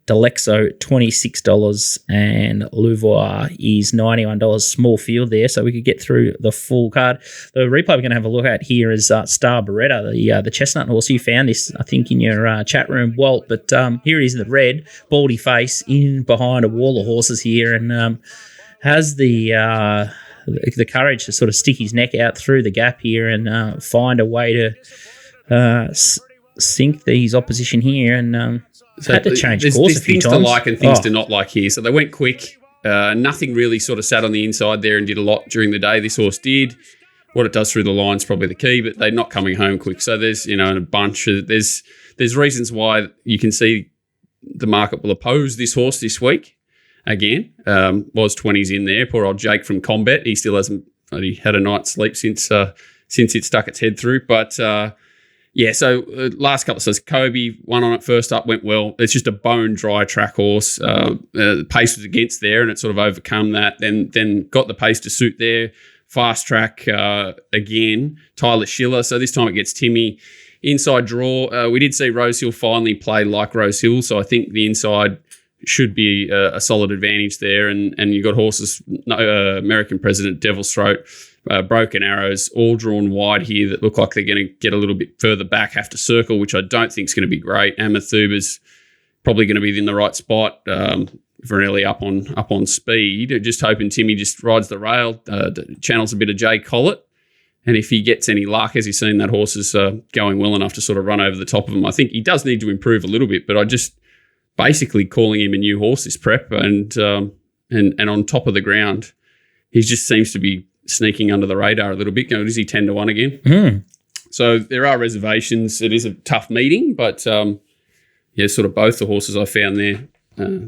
B: Delexo, $26, and Louvois is $91. Small field there, so we could get through the full card. The replay we're going to have a look at here is Star Beretta, the chestnut horse. You found this, I think, in your chat room, Walt, but here it is in the red, baldy face, in behind a wall of horses here, and has the courage to sort of stick his neck out through the gap here and find a way to sink his opposition here, and so had to change course a few times.
C: Things to like and things to not like here. So they went quick. Nothing really sort of sat on the inside there and did a lot during the day. This horse did. What it does through the line's probably the key, but they're not coming home quick. So there's, a bunch of, there's reasons why you can see the market will oppose this horse this week. Again, was 20s in there. Poor old Jake from Combat. He still hasn't had a night's sleep since it stuck its head through. But yeah, so last couple of says Kobe, one on it first up, went well. It's just a bone dry track horse. The pace was against there and it sort of overcome that. Then got the pace to suit there. Fast track again, Tyler Schiller. So this time it gets Timmy. Inside draw. We did see Rosehill finally play like Rosehill. So I think the inside should be a solid advantage there. And you've got horses, American President, Devil's Throat, Broken Arrows, all drawn wide here that look like they're going to get a little bit further back, have to circle, which I don't think is going to be great. Amathuba's probably going to be in the right spot. Vernelli up on speed. Just hoping Timmy just rides the rail, channels a bit of Jay Collett. And if he gets any luck, as he's seen, that horse is going well enough to sort of run over the top of him. I think he does need to improve a little bit, but I just basically calling him a new horse this prep, and on top of the ground, he just seems to be sneaking under the radar a little bit. Is he 10-1 again? So there are reservations. It is a tough meeting, but sort of both the horses I found there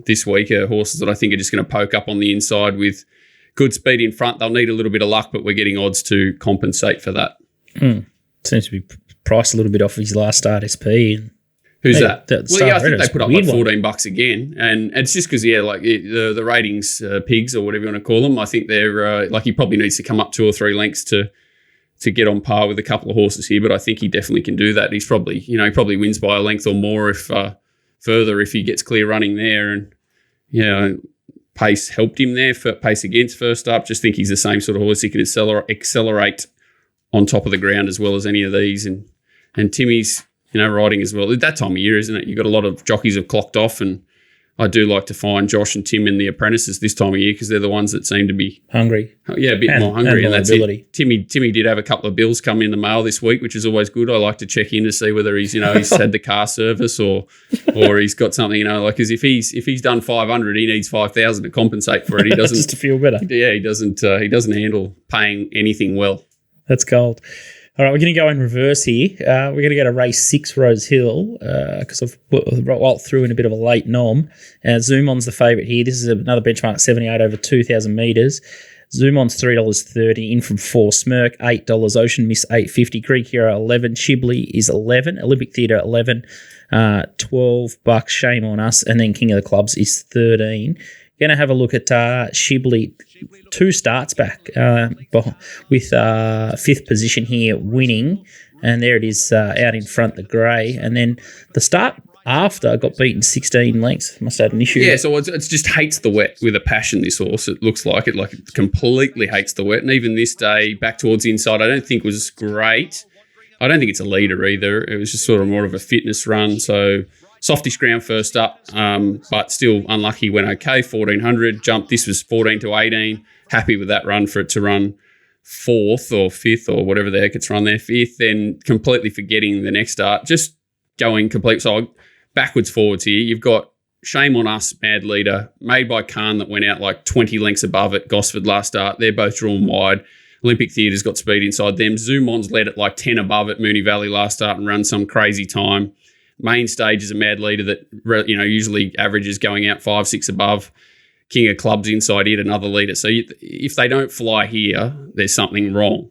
C: this week are horses that I think are just going to poke up on the inside with good speed in front. They'll need a little bit of luck, but we're getting odds to compensate for that.
B: Seems to be priced a little bit off his last start SP.
C: Who's that? I think they put up like $14
B: one.
C: Again. And it's just because, the ratings pigs or whatever you want to call them, I think they're he probably needs to come up 2 or 3 lengths to get on par with a couple of horses here, but I think he definitely can do that. He's probably, he probably wins by a length or more if he gets clear running there. And, pace helped him there. Pace against first up. Just think he's the same sort of horse. He can accelerate on top of the ground as well as any of these. And Timmy's, riding as well. At that time of year, isn't it? You've got a lot of jockeys have clocked off, and I do like to find Josh and Tim in the apprentices this time of year because they're the ones that seem to be
B: hungry.
C: Yeah, a bit more hungry, and that's
B: ability.
C: it. Timmy did have a couple of bills come in the mail this week, which is always good. I like to check in to see whether he's he's had the car service or he's got something because if he's done 500, he needs 5,000 to compensate for it. He doesn't
B: just to feel better.
C: Yeah, he doesn't handle paying anything well.
B: That's gold. All right, we're going to go in reverse here. We're going to go to race 6, Rosehill, because I've threw in a bit of a late nom. Zoomon's the favourite here. This is another benchmark 78 over 2,000 metres. Zoomon's $3.30 in from 4. Smirk $8. Ocean Miss $8.50. Greek Hero 11. Shibley is 11. Olympic Theatre 11. $12. Shame on Us, and then King of the Clubs is 13. Going to have a look at Shibley. 2 starts back with 5th position here winning, and there it is out in front, the grey. And then the start after got beaten 16 lengths. Must have had an issue.
C: Yeah, so it just hates the wet with a passion, this horse. It looks like it completely hates the wet. And even this day, back towards the inside, I don't think was great. I don't think it's a leader either. It was just sort of more of a fitness run. So softish ground first up, but still unlucky. Went okay, 1,400 jumped. This was 14 to 18. Happy with that run for it to run 4th or 5th or whatever the heck it's run there, 5th, then completely forgetting the next start, just going complete. So backwards, forwards here. You've got Shame on Us, Mad Leader, made by Khan that went out like 20 lengths above it, Gosford last start. They're both drawn wide. Olympic Theatre's got speed inside them. Zoomon's led at like 10 above at Moonee Valley last start and run some crazy time. Main stage is a Mad Leader that usually averages going out 5, 6 above. King of Clubs inside it, another leader. So if they don't fly here, there's something wrong.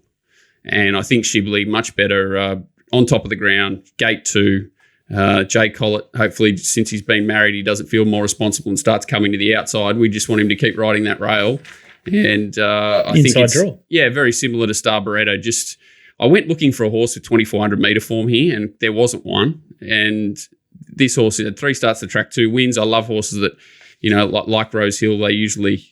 C: And I think Shibley much better on top of the ground. Gate 2, Jay Collett, hopefully since he's been married, he doesn't feel more responsible and starts coming to the outside. We just want him to keep riding that rail. And I think it's draw. Yeah, very similar to Star Barretto. Just I went looking for a horse with 2,400 metre form here, and there wasn't one. And this horse had 3 starts to track, 2 wins. I love horses that, like Rosehill, they usually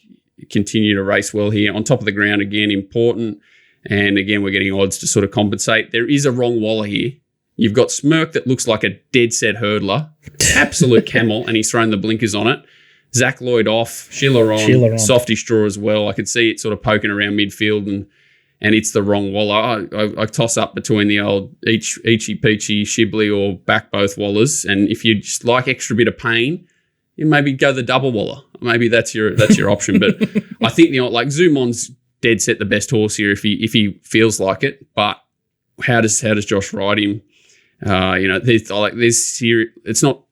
C: continue to race well here. On top of the ground, again, important. And again, we're getting odds to sort of compensate. There is a wrong waller here. You've got Smirk that looks like a dead set hurdler, absolute camel, and he's thrown the blinkers on it. Zach Lloyd off, Schiller on, Softy Straw as well. I could see it sort of poking around midfield, and it's the wrong waller. I toss up between the old Ichi Peachy, Shibley, or back both wallers. And if you just like extra bit of pain, you maybe go the double waller. Maybe that's your option. But I think Zoomon's dead set the best horse here if he feels like it. But how does Josh ride him? It's not.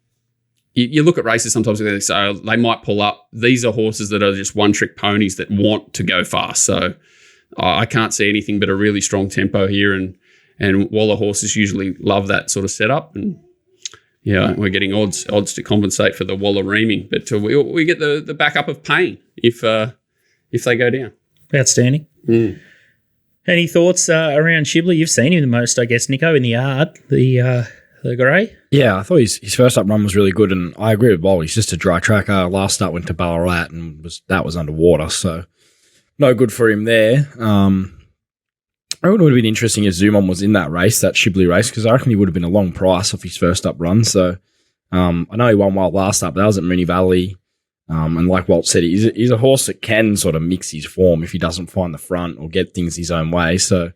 C: You look at races sometimes and they say they might pull up. These are horses that are just one-trick ponies that want to go fast. So I can't see anything but a really strong tempo here, and Waller horses usually love that sort of setup. And yeah, we're getting odds to compensate for the Waller reaming, but we get the backup of pain if they go down.
B: Outstanding. Any thoughts around Shibley? You've seen him the most, I guess, Nico, in the yard, the grey.
E: Yeah, I thought his first up run was really good, and I agree with Bolt. He's just a dry tracker. Last start went to Ballarat and was underwater, so no good for him there. It would have been interesting if Zoomon was in that race, that Shibley race, because I reckon he would have been a long price off his first up run. So I know he won well last up, but that was at Moonee Valley. And like Walt said, he's a horse that can sort of mix his form if he doesn't find the front or get things his own way. So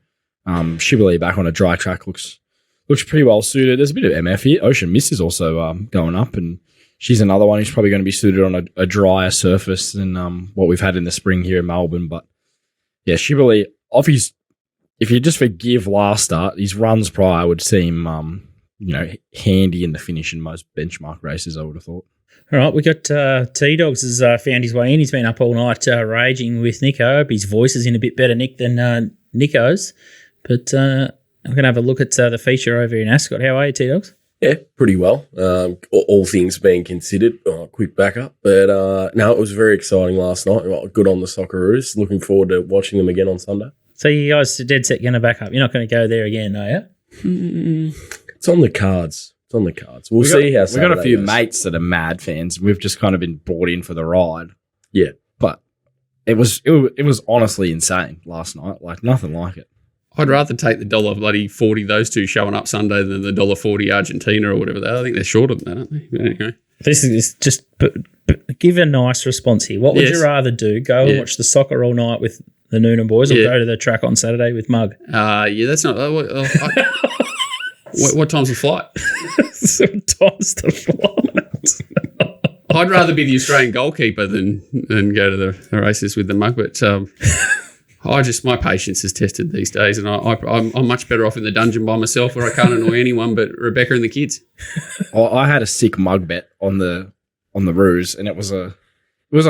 E: Shibley back on a dry track looks pretty well suited. There's a bit of MF here. Ocean Mist is also going up, and she's another one who's probably going to be suited on a drier surface than what we've had in the spring here in Melbourne. But yeah, Shibley, if you just forgive last start, his runs prior would seem handy in the finish in most benchmark races, I would have thought.
B: All right, we got T-Dogs has found his way in. He's been up all night raging with Nico. I hope his voice is in a bit better nick than Nico's. But I'm going to have a look at the feature over in Ascot. How are you, T-Dogs?
F: Yeah, pretty well. All things being considered. Quick backup. But no, it was very exciting last night. Good on the Socceroos. Looking forward to watching them again on Sunday.
B: So you guys are dead set going to back up. You're not going to go there again, are you?
F: It's on the cards. We'll see how Saturday
E: We've got a few
F: goes.
E: mates that are mad fans. We've just kind of been brought in for the ride.
F: Yeah.
E: But it was honestly insane last night. Like, nothing like it.
C: I'd rather take the $40 those two showing up Sunday than the $40 Argentina or whatever. I think they're shorter than that, aren't they? But anyway.
B: This is just but give a nice response here. What would you rather do? Go and watch the soccer all night with the Noonan boys, or go to the track on Saturday with Mug?
C: That's not. What time's the flight?
B: Time's the flight.
C: I'd rather be the Australian goalkeeper than go to the races with the Mug, but my patience is tested these days, and I'm much better off in the dungeon by myself where I can't annoy anyone but Rebecca and the kids.
E: I had a sick Mug bet on the Ruse, and it was a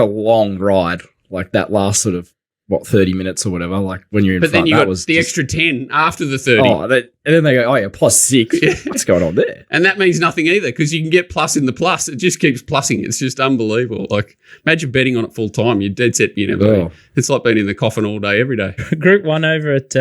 E: long ride, like that last sort of 30 minutes or whatever, like when you're in front.
C: But then you
E: that
C: got
E: was
C: the extra 10 after the 30.
E: And then they go, +6. What's going on there?
C: And that means nothing either, because you can get plus in the plus. It just keeps plussing. It's just unbelievable. Like, imagine betting on it full time. You're dead set being It's like being in the coffin all day, every day.
B: Group 1 over at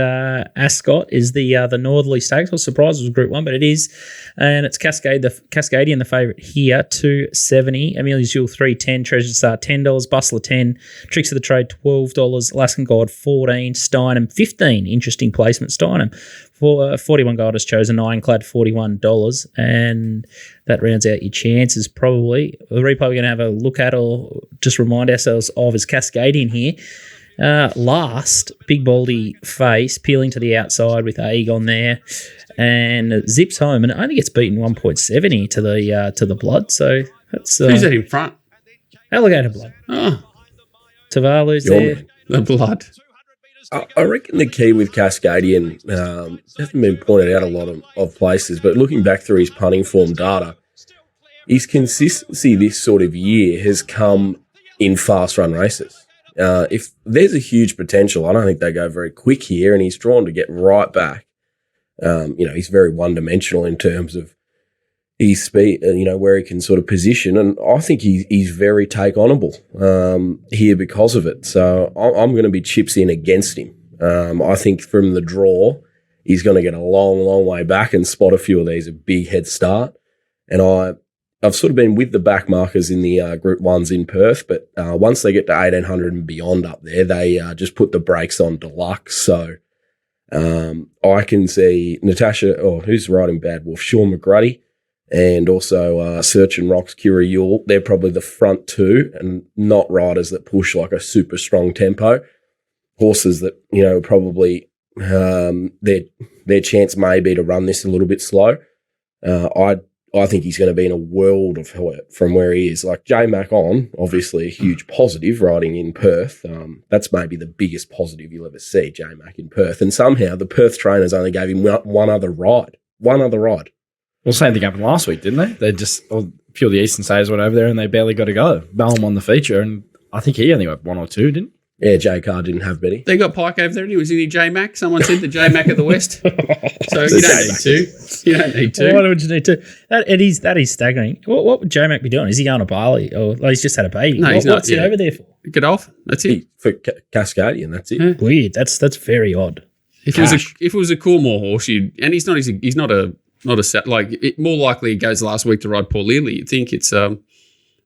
B: Ascot is the Northerly Stakes. I was surprised it was Group 1, but it is. And it's Cascadian, the favourite here, $2.70. Amelia's Jewel, $3.10. Treasure Star, $10. Bustler, $10. Tricks of the Trade, $12. Alaskan God, $14. Steinem, $15. Interesting placement, Steinem. For 41 gold has chosen, Ironclad $41, and that rounds out your chances probably. The replay we're going to have a look at, or just remind ourselves of, is Cascadian here. Last, Big Baldy face, peeling to the outside with Aegon there, and zips home, and it only gets beaten 1.70 to the blood. So that's
C: who's that in front?
B: Alligator Blood.
C: Oh,
B: Tavalu's there.
C: The blood.
F: I reckon the key with Cascadian hasn't been pointed out a lot of places, but looking back through his punting form data, his consistency this sort of year has come in fast run races. If there's a huge potential, I don't think they go very quick here, and he's drawn to get right back. He's very one-dimensional in terms of his speed, where he can sort of position, and I think he's very take-onable here because of it. So I'm going to be chips in against him. I think from the draw, he's going to get a long, long way back and spot a few of these, a big head start. And I've sort of been with the back markers in the Group 1s in Perth, but once they get to 1,800 and beyond up there, they just put the brakes on deluxe. So I can see Natasha, who's riding Bad Wolf, Sean McGrady, and also Search and Rocks, Kira Yule. They're probably the front two, and not riders that push like a super strong tempo. Horses that, probably their chance may be to run this a little bit slow. I think he's going to be in a world of hurt from where he is. Like J-Mac obviously a huge positive riding in Perth. That's maybe the biggest positive you'll ever see, J-Mac in Perth. And somehow the Perth trainers only gave him one other ride.
E: Well, same thing happened last week, didn't they? They just, a few of the Eastern Sayers went over there and they barely got to go. Ballum won the feature, and I think he only got 1 or 2, didn't he?
F: Yeah, J Carr didn't have Betty.
C: They got Pike over there, and he was in the J-Mac. Someone said the J-Mac of the West. So you don't need two. You don't need two.
B: Why would you need two? That is staggering. What would J-Mac be doing? Is he going to Bali? Or he's just had a baby?
C: No, he's not.
B: What's he over there for?
C: Get off. That's it.
F: For Cascadian, that's it.
C: Yeah.
B: Weird. That's very odd.
C: If it was a Coolmore horse, and he's not a more likely he goes last week to ride Paul Lilly. You'd think it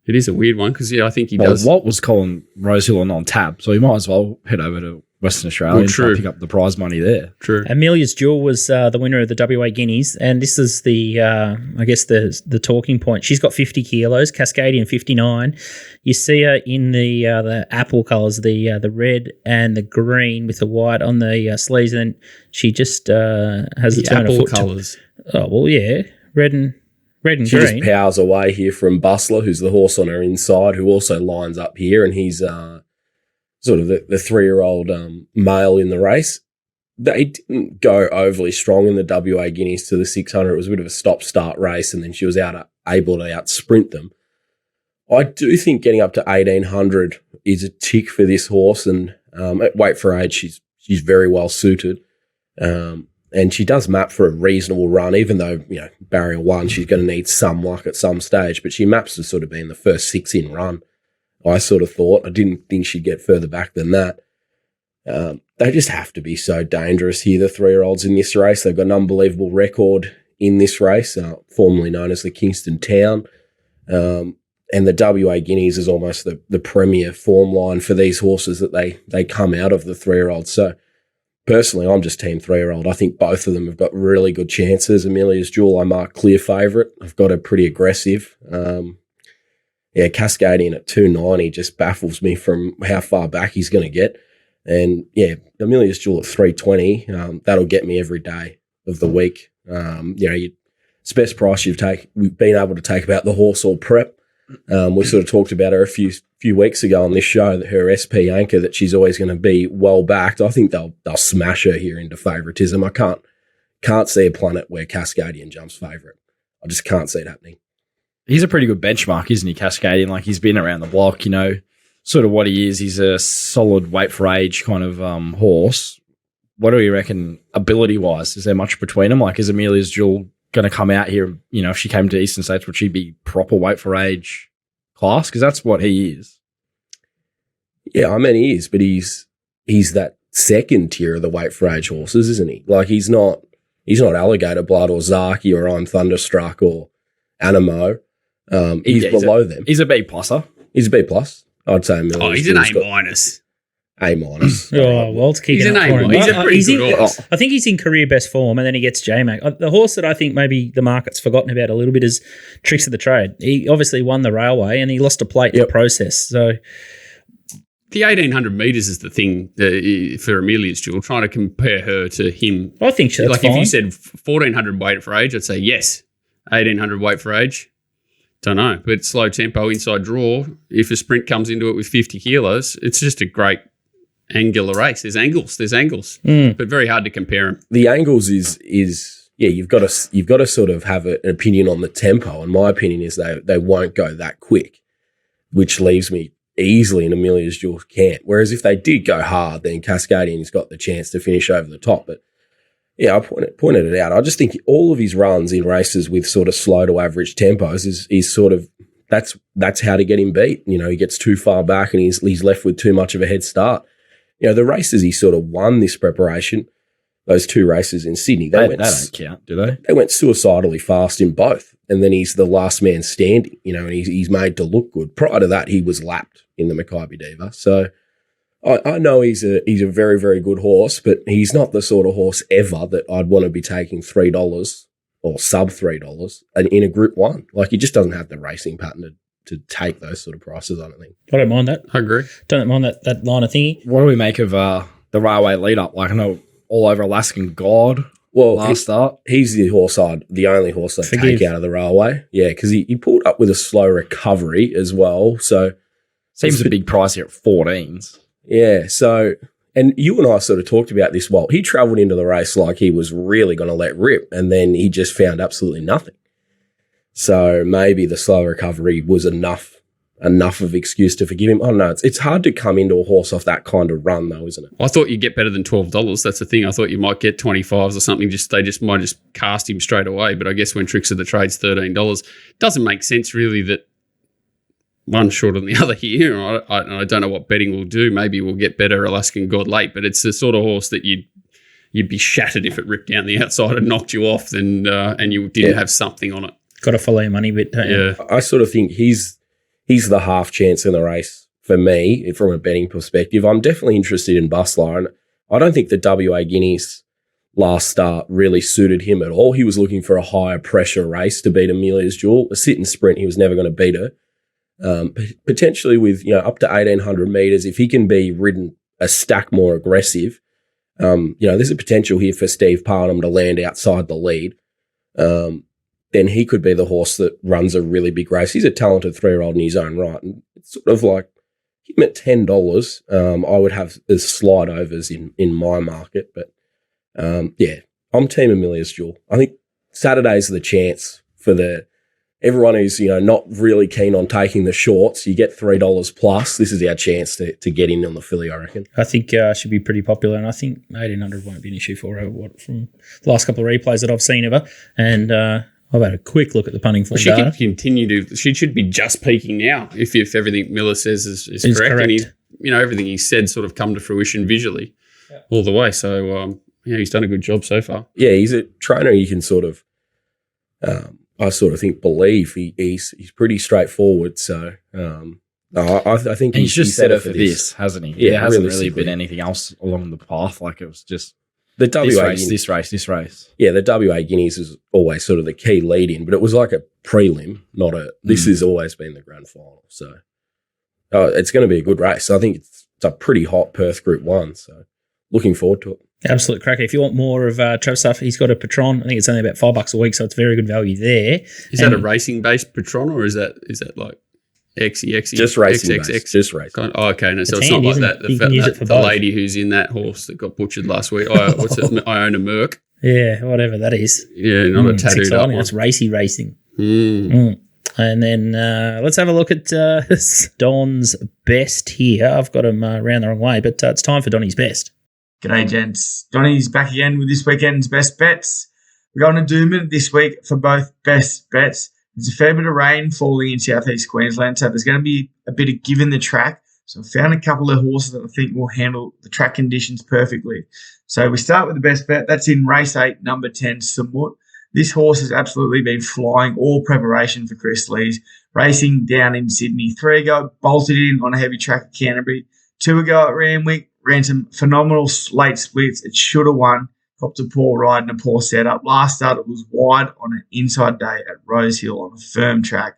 C: is a weird one because I think he does.
E: Walt was calling Rosehill on tap, so he might as well head over to Western Australia and try to pick up the prize money there.
C: True.
B: Amelia's Jewel was the winner of the WA Guineas, and this is the the talking point. She's got 50 kilos, Cascadian 59. You see her in the apple colours, the red and the green with the white on the sleeves, and then she just has the turn of foot
C: colours.
B: Oh well, yeah, red and green.
F: She just powers away here from Bustler, who's the horse on her inside, who also lines up here, and he's sort of the 3-year-old male in the race. They didn't go overly strong in the WA Guineas to the 600. It was a bit of a stop-start race, and then she was able to out-sprint them. I do think getting up to 1,800 is a tick for this horse, and at weight for age, she's very well suited. And she does map for a reasonable run, even though, barrier 1, she's going to need some luck at some stage, but she maps to sort of being the first 6-in run. I sort of thought. I didn't think she'd get further back than that. They just have to be so dangerous here, the 3-year-olds in this race. They've got an unbelievable record in this race, formerly known as the Kingston Town. And the WA Guineas is almost the premier form line for these horses that they come out of, the 3-year-olds. So personally, I'm just team 3-year-old. I think both of them have got really good chances. Amelia's Jewel, I mark clear favourite. I've got her pretty aggressive. Cascadian at 290 just baffles me from how far back he's going to get. And, Amelia's Jewel at 320, that'll get me every day of the week. It's the best price we've been able to take about the horse all prep. We sort of talked about her a few weeks ago on this show, that her SP anchor, that she's always going to be well backed. I think they'll smash her here into favouritism. I can't see a planet where Cascadian jumps favourite. I just can't see it happening.
E: He's a pretty good benchmark, isn't he, Cascadian? Like, he's been around the block, sort of what he is. He's a solid weight for age kind of horse. What do you reckon ability-wise? Is there much between them? Like, is Amelia's Jewel going to come out here, if she came to Eastern States, would she be proper weight for age class? Because that's what he is.
F: Yeah, I mean, he is, but he's that second tier of the weight for age horses, isn't he? Like, he's not Alligator Blood or Zaki or I'm Thunderstruck or Animo. He's below them.
E: He's a B-pluser.
F: He's a B+. I'd say Amelia's
C: he's an A-.
F: A-.
B: Oh, Walt's kicking
C: He's an
B: up for him.
C: A-. He's a pretty good horse.
B: I think he's in career best form, and then he gets J-Mac. The horse that I think maybe the market's forgotten about a little bit is Tricks of the Trade. He obviously won the railway, and he lost a plate in the process. So
C: the 1,800 metres is the thing for Amelia's Jewel, trying to compare her to him.
B: I think that's
C: like
B: fine.
C: If you said 1,400 weight for age, I'd say yes. 1,800 weight for age, don't know. But slow tempo, inside draw, if a sprint comes into it with 50 kilos, it's just a great angular race. There's angles, but very hard to compare them.
F: The angles is you've got to sort of have an opinion on the tempo, and my opinion is they won't go that quick, which leaves me easily in Amelia's Jewel camp. Whereas if they did go hard, then Cascadian's got the chance to finish over the top. But I pointed it out. I just think all of his runs in races with sort of slow to average tempos is sort of that's how to get him beat. He gets too far back and he's left with too much of a head start. The races he sort of won this preparation, those 2 races in Sydney, they don't
E: count, do they?
F: They went suicidally fast in both, and then he's the last man standing. And he's made to look good. Prior to that, he was lapped in the Maccabi Diva. So I know he's a very, very good horse, but he's not the sort of horse ever that I'd want to be taking $3 or sub $3 in a Group 1. Like, he just doesn't have the racing pattern to take those sort of prices, I don't think.
B: I don't mind that.
C: I agree.
B: Don't mind that line of thingy.
E: What do we make of the railway lead-up? Like, I know all over Alaskan God last start.
F: He's the only horse I'd take out of the railway. Yeah, because he pulled up with a slow recovery as well. So
E: seems a big price here at 14s.
F: Yeah, so, and you and I sort of talked about this, Walt. He travelled into the race like he was really going to let rip, and then he just found absolutely nothing. So maybe the slow recovery was enough of excuse to forgive him. I don't know. It's hard to come into a horse off that kind of run, though, isn't it?
C: I thought you'd get better than $12. That's the thing. I thought you might get 25s or something. They might just cast him straight away. But I guess when Tricks of the Trade's $13, it doesn't make sense really that one short on the other here. I don't know what betting will do. Maybe we'll get better Alaskan God late, but it's the sort of horse that you you'd be shattered if it ripped down the outside and knocked you off, then and you didn't have something on it.
B: Got to follow your money bit, don't you?
C: Yeah.
F: I sort of think he's the half chance in the race for me from a betting perspective. I'm definitely interested in Bustler, and I don't think the WA Guineas last start really suited him at all. He was looking for a higher pressure race to beat Amelia's Jewel. A sit and sprint, he was never going to beat her. Potentially with up to 1,800 metres, if he can be ridden a stack more aggressive, there's a potential here for Steve Parnham to land outside the lead. Then he could be the horse that runs a really big race. He's a talented 3-year-old in his own right. And it's sort of like him at $10, I would have the slide overs in my market. But I'm Team Amelia's Jewel. I think Saturday's the chance for everyone who's not really keen on taking the shorts. You get $3 plus. This is our chance to get in on the filly, I reckon.
B: I think should be pretty popular, and I think 1,800 won't be an issue for her. From the last couple of replays that I've seen of her, and I've had a quick look at the punting form data.
C: She can continue to. She should be just peaking now if everything Miller says is correct. And he's, everything he said sort of come to fruition visually all the way. So he's done a good job so far.
F: Yeah, he's a trainer. You can sort of, I sort of think believe he's pretty straightforward. So I think
E: he's just set up for this, hasn't he?
F: Yeah,
E: there hasn't really been anything else along the path. Like it was just.
F: The WA
E: this race.
F: Yeah, the WA Guineas is always sort of the key lead-in, but it was like a prelim, not a. This has always been the grand final, so it's going to be a good race. I think it's a pretty hot Perth Group 1, so looking forward to it.
B: Absolute cracker. If you want more of Trav stuff, he's got a Patron. I think it's only about $5 a week, so it's very good value there.
C: Is that a racing-based Patron, or is that like XE?
F: Just racing. Just racing.
C: Oh, okay. No, so it's not like that. The lady who's in that horse that got butchered last week. What's it? I own a Merc.
B: Yeah, whatever that is.
C: Yeah, not a tattooed up one.
B: That's racy racing.
C: Mm.
B: And then let's have a look at Don's best here. I've got him around the wrong way, but it's time for Donny's best.
G: G'day, gents. Donny's back again with this weekend's best bets. We're going to Noonan this week for both best bets. There's a fair bit of rain falling in southeast Queensland, so there's going to be a bit of give in the track. So I found a couple of horses that I think will handle the track conditions perfectly. So we start with the best bet. That's in race 8, number 10, Samut. This horse has absolutely been flying all preparation for Chris Lees, racing down in Sydney. 3 ago, bolted in on a heavy track at Canterbury. 2 ago at Ranvet, ran some phenomenal late splits. It should have won. Copped a poor ride and a poor setup. Last start, it was wide on an inside day at Rosehill on a firm track.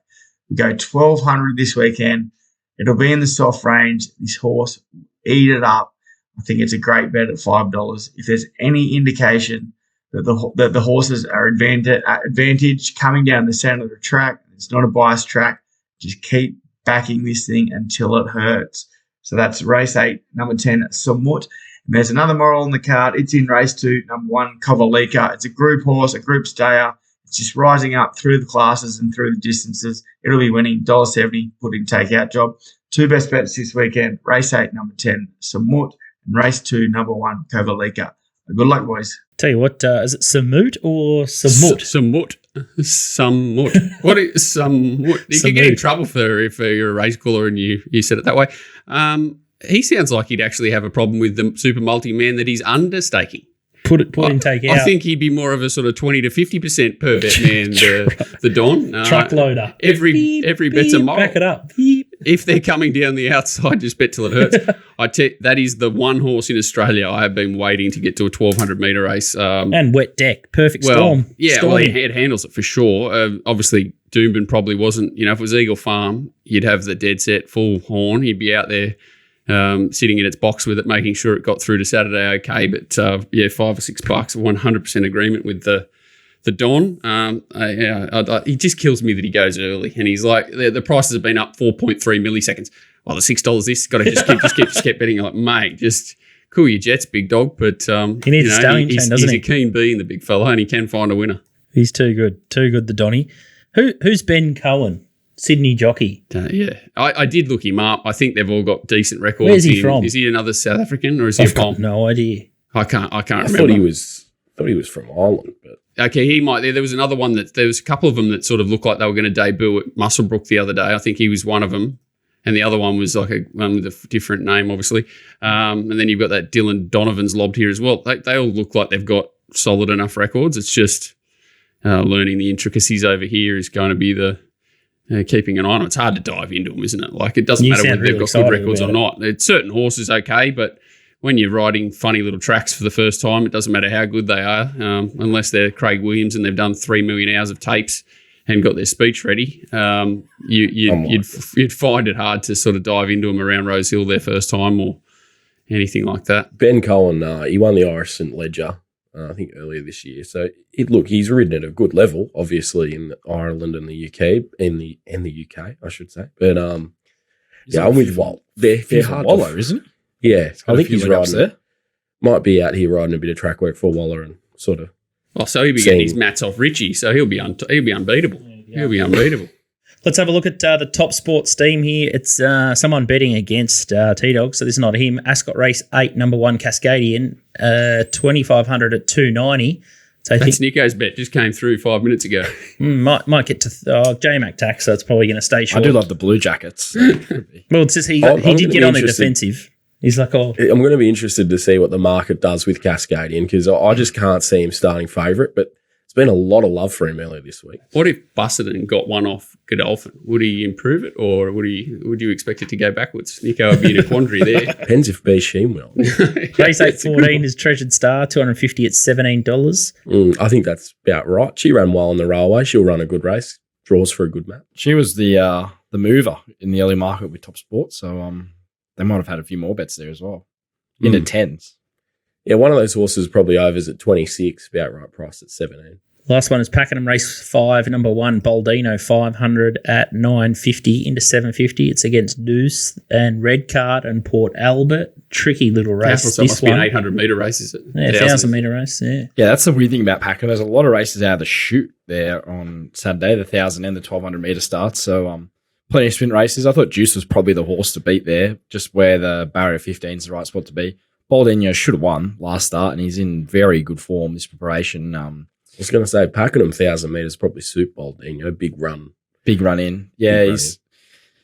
G: We go 1,200 this weekend. It'll be in the soft range. This horse will eat it up. I think it's a great bet at $5. If there's any indication that the horses are advantage coming down the centre of the track, it's not a biased track, just keep backing this thing until it hurts. So that's race 8, number 10, Samut. There's another moral on the card. It's in race 2, number 1, Kovalika. It's a group horse, a group stayer. It's just rising up through the classes and through the distances. It'll be winning $1.70, put in takeout job. 2 best bets this weekend. Race 8, number 10, Samut, and race 2, number 1, Kovalika. Good luck, boys.
B: Tell you what, is it Samut or Samut?
C: Samut. What is Samut? You can get in trouble if you're a race caller and you said it that way. He sounds like he'd actually have a problem with the super multi-man that he's understaking.
B: Put in take out.
C: I think he'd be more of a sort of 20 to 50% per bet man, the Don.
B: Truck loader.
C: Every bet's a moral.
B: Back it up. Beep.
C: If they're coming down the outside, just bet till it hurts. That is the one horse in Australia I have been waiting to get to a 1,200 metre race.
B: And wet deck. Perfect storm.
C: Yeah, well, it handles it for sure. Obviously, Doomben probably wasn't, if it was Eagle Farm, you'd have the dead set full horn. He'd be out there sitting in its box with it, making sure it got through to Saturday okay. But $5 or $6, 100% agreement with the Don. It just kills me that he goes early, and he's like the prices have been up 4.3 milliseconds. Well, the $6 this got to just keep betting. Like, mate, just cool your jets, big dog. But
B: he needs a stallion chain, doesn't he?
C: He's a keen bee in the big fella, and he can find a winner.
B: He's too good, the Donny. Who's Ben Cohen? Sydney jockey.
C: Yeah. I did look him up. I think they've all got decent records.
B: Where's he from?
C: Is he another South African or is he
B: I've got no idea.
C: I can't remember.
F: Thought he was from Ireland, but
C: okay, he might. There was another one there was a couple of them that sort of looked like they were going to debut at Muswellbrook the other day. I think he was one of them. and the other one was like one with a different name, obviously. And then you've got that Dylan Donovan's lobbed here as well. They all look like they've got solid enough records. It's just learning the intricacies over here is going to be the keeping an eye on it. It's hard to dive into them, isn't it? Like, it doesn't matter whether they've got good records or not. It's certain horses, okay, but when you're riding funny little tracks for the first time, it doesn't matter how good they are, unless they're Craig Williams and they've done 3 million hours of tapes and got their speech ready. You'd find it hard to sort of dive into them around Rosehill their first time or anything like that.
F: Ben Cohen, he won the Irish St Ledger, I think earlier this year. So he's ridden at a good level, obviously in Ireland and the UK, in the UK, I should say. But I'm with Walt. They're hard
E: Waller, isn't it?
F: Yeah, I think he's riding
E: there.
F: Might be out here riding a bit of track work for Waller and sort of.
C: Oh, so he'll be getting his mats off Richie, so he'll be unbeatable. He'll be unbeatable.
B: Let's have a look at the TopSport Steam here. It's someone betting against T-Dog, so this is not him. Ascot Race 8, number 1, Cascadian, 2,500 at 290. So
C: That's Nico's bet, just came through 5 minutes ago.
B: Might get to J-Mac tax, so it's probably going to stay short.
E: I do love the Blue Jackets.
B: Well, it's just he did get on the defensive. He's like,
F: I'm going to be interested to see what the market does with Cascadian, because I just can't see him starting favourite, but it's been a lot of love for him earlier this week.
C: What if Busserton got one off Godolphin? Would he improve it, or would you expect it to go backwards? Nico would be in a quandary there.
F: Depends if B. Sheen will.
B: Race 814 is Treasured Star, 250 at $17.
F: I think that's about right. She ran well on the railway. She'll run a good race. Draws for a good map.
E: She was the mover in the early market with TopSport, so they might have had a few more bets there as well. Into tens.
F: Yeah, one of those horses probably overs at 26, about right price at 17.
B: Last one is Pakenham Race 5, number 1, Baldino, 500 at 950 into 750. It's against Deuce and Red Card and Port Albert. Tricky little race.
C: This must be an 800-metre race, is it?
B: Yeah, 1,000-metre race, yeah.
E: Yeah, that's the weird thing about Pakenham. There's a lot of races out of the chute there on Saturday, the 1,000 and the 1,200-metre starts. So, plenty of sprint races. I thought Juice was probably the horse to beat there, just where the barrier 15 is the right spot to be. Baldino should have won last start, and he's in very good form this preparation. I
F: was going to say, Pakenham 1,000 metres probably suit Baldino. Big run.
E: Big run in. Yeah,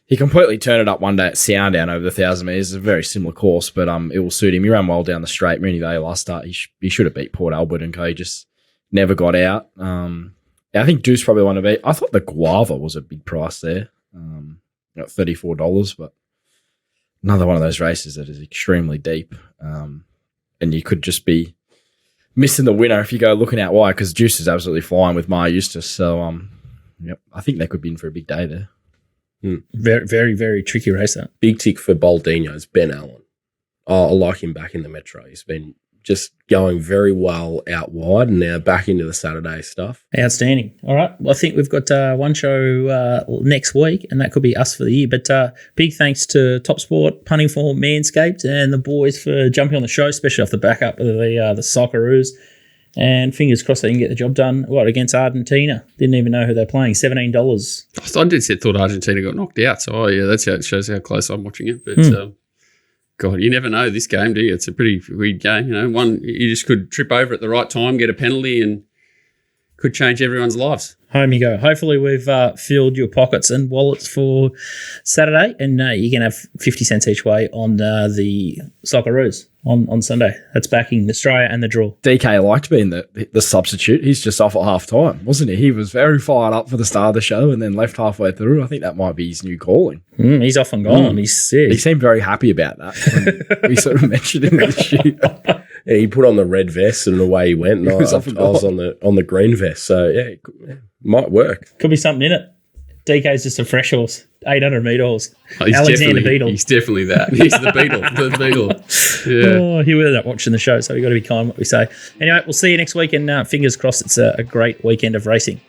E: he completely turned it up one day at Soundown over the 1,000 metres. It's a very similar course, but it will suit him. He ran well down the straight. Moonee Valley last start, he should have beat Port Albert and co. He just never got out. I think Deuce probably won to beat. I thought the Guava was a big price there. At $34, but another one of those races that is extremely deep, and you could just be missing the winner if you go looking out wide, because Juice is absolutely flying with Maya Eustace. So, I think they could be in for a big day there.
B: Very, very, very tricky race, that.
F: Big tick for Baldino's Ben Allen. I like him back in the Metro. He's been just going very well out wide and now back into the Saturday stuff.
B: Outstanding. All right. Well, I think we've got one show next week, and that could be us for the year. But big thanks to TopSport, Punting for Manscaped, and the boys for jumping on the show, especially off the backup of the Socceroos. And fingers crossed they can get the job done. Against Argentina? Didn't even know who they're playing. $17.
C: I thought Argentina got knocked out. So, that's how it shows how close I'm watching it. But God, you never know this game, do you? It's a pretty weird game. One you just could trip over at the right time, get a penalty, and could change everyone's lives.
B: Home you go. Hopefully we've filled your pockets and wallets for Saturday, and you can have 50 cents each way on the Socceroos on Sunday. That's backing Australia and the draw.
E: DK liked being the substitute. He's just off at half time, wasn't he? He was very fired up for the start of the show and then left halfway through. I think that might be his new calling.
B: He's off and gone. He
E: seemed very happy about that. We sort of mentioned him in the shoot.
F: Yeah, he put on the red vest and away he went. And I was on the green vest. So, yeah, might work.
B: Could be something in it. DK's just a fresh horse, 800-metre horse.
C: Alexander Beetle. He's definitely that. He's the Beetle. The Beetle. Yeah.
B: He ended up watching the show, so we've got to be kind what we say. Anyway, we'll see you next week, and fingers crossed it's a great weekend of racing.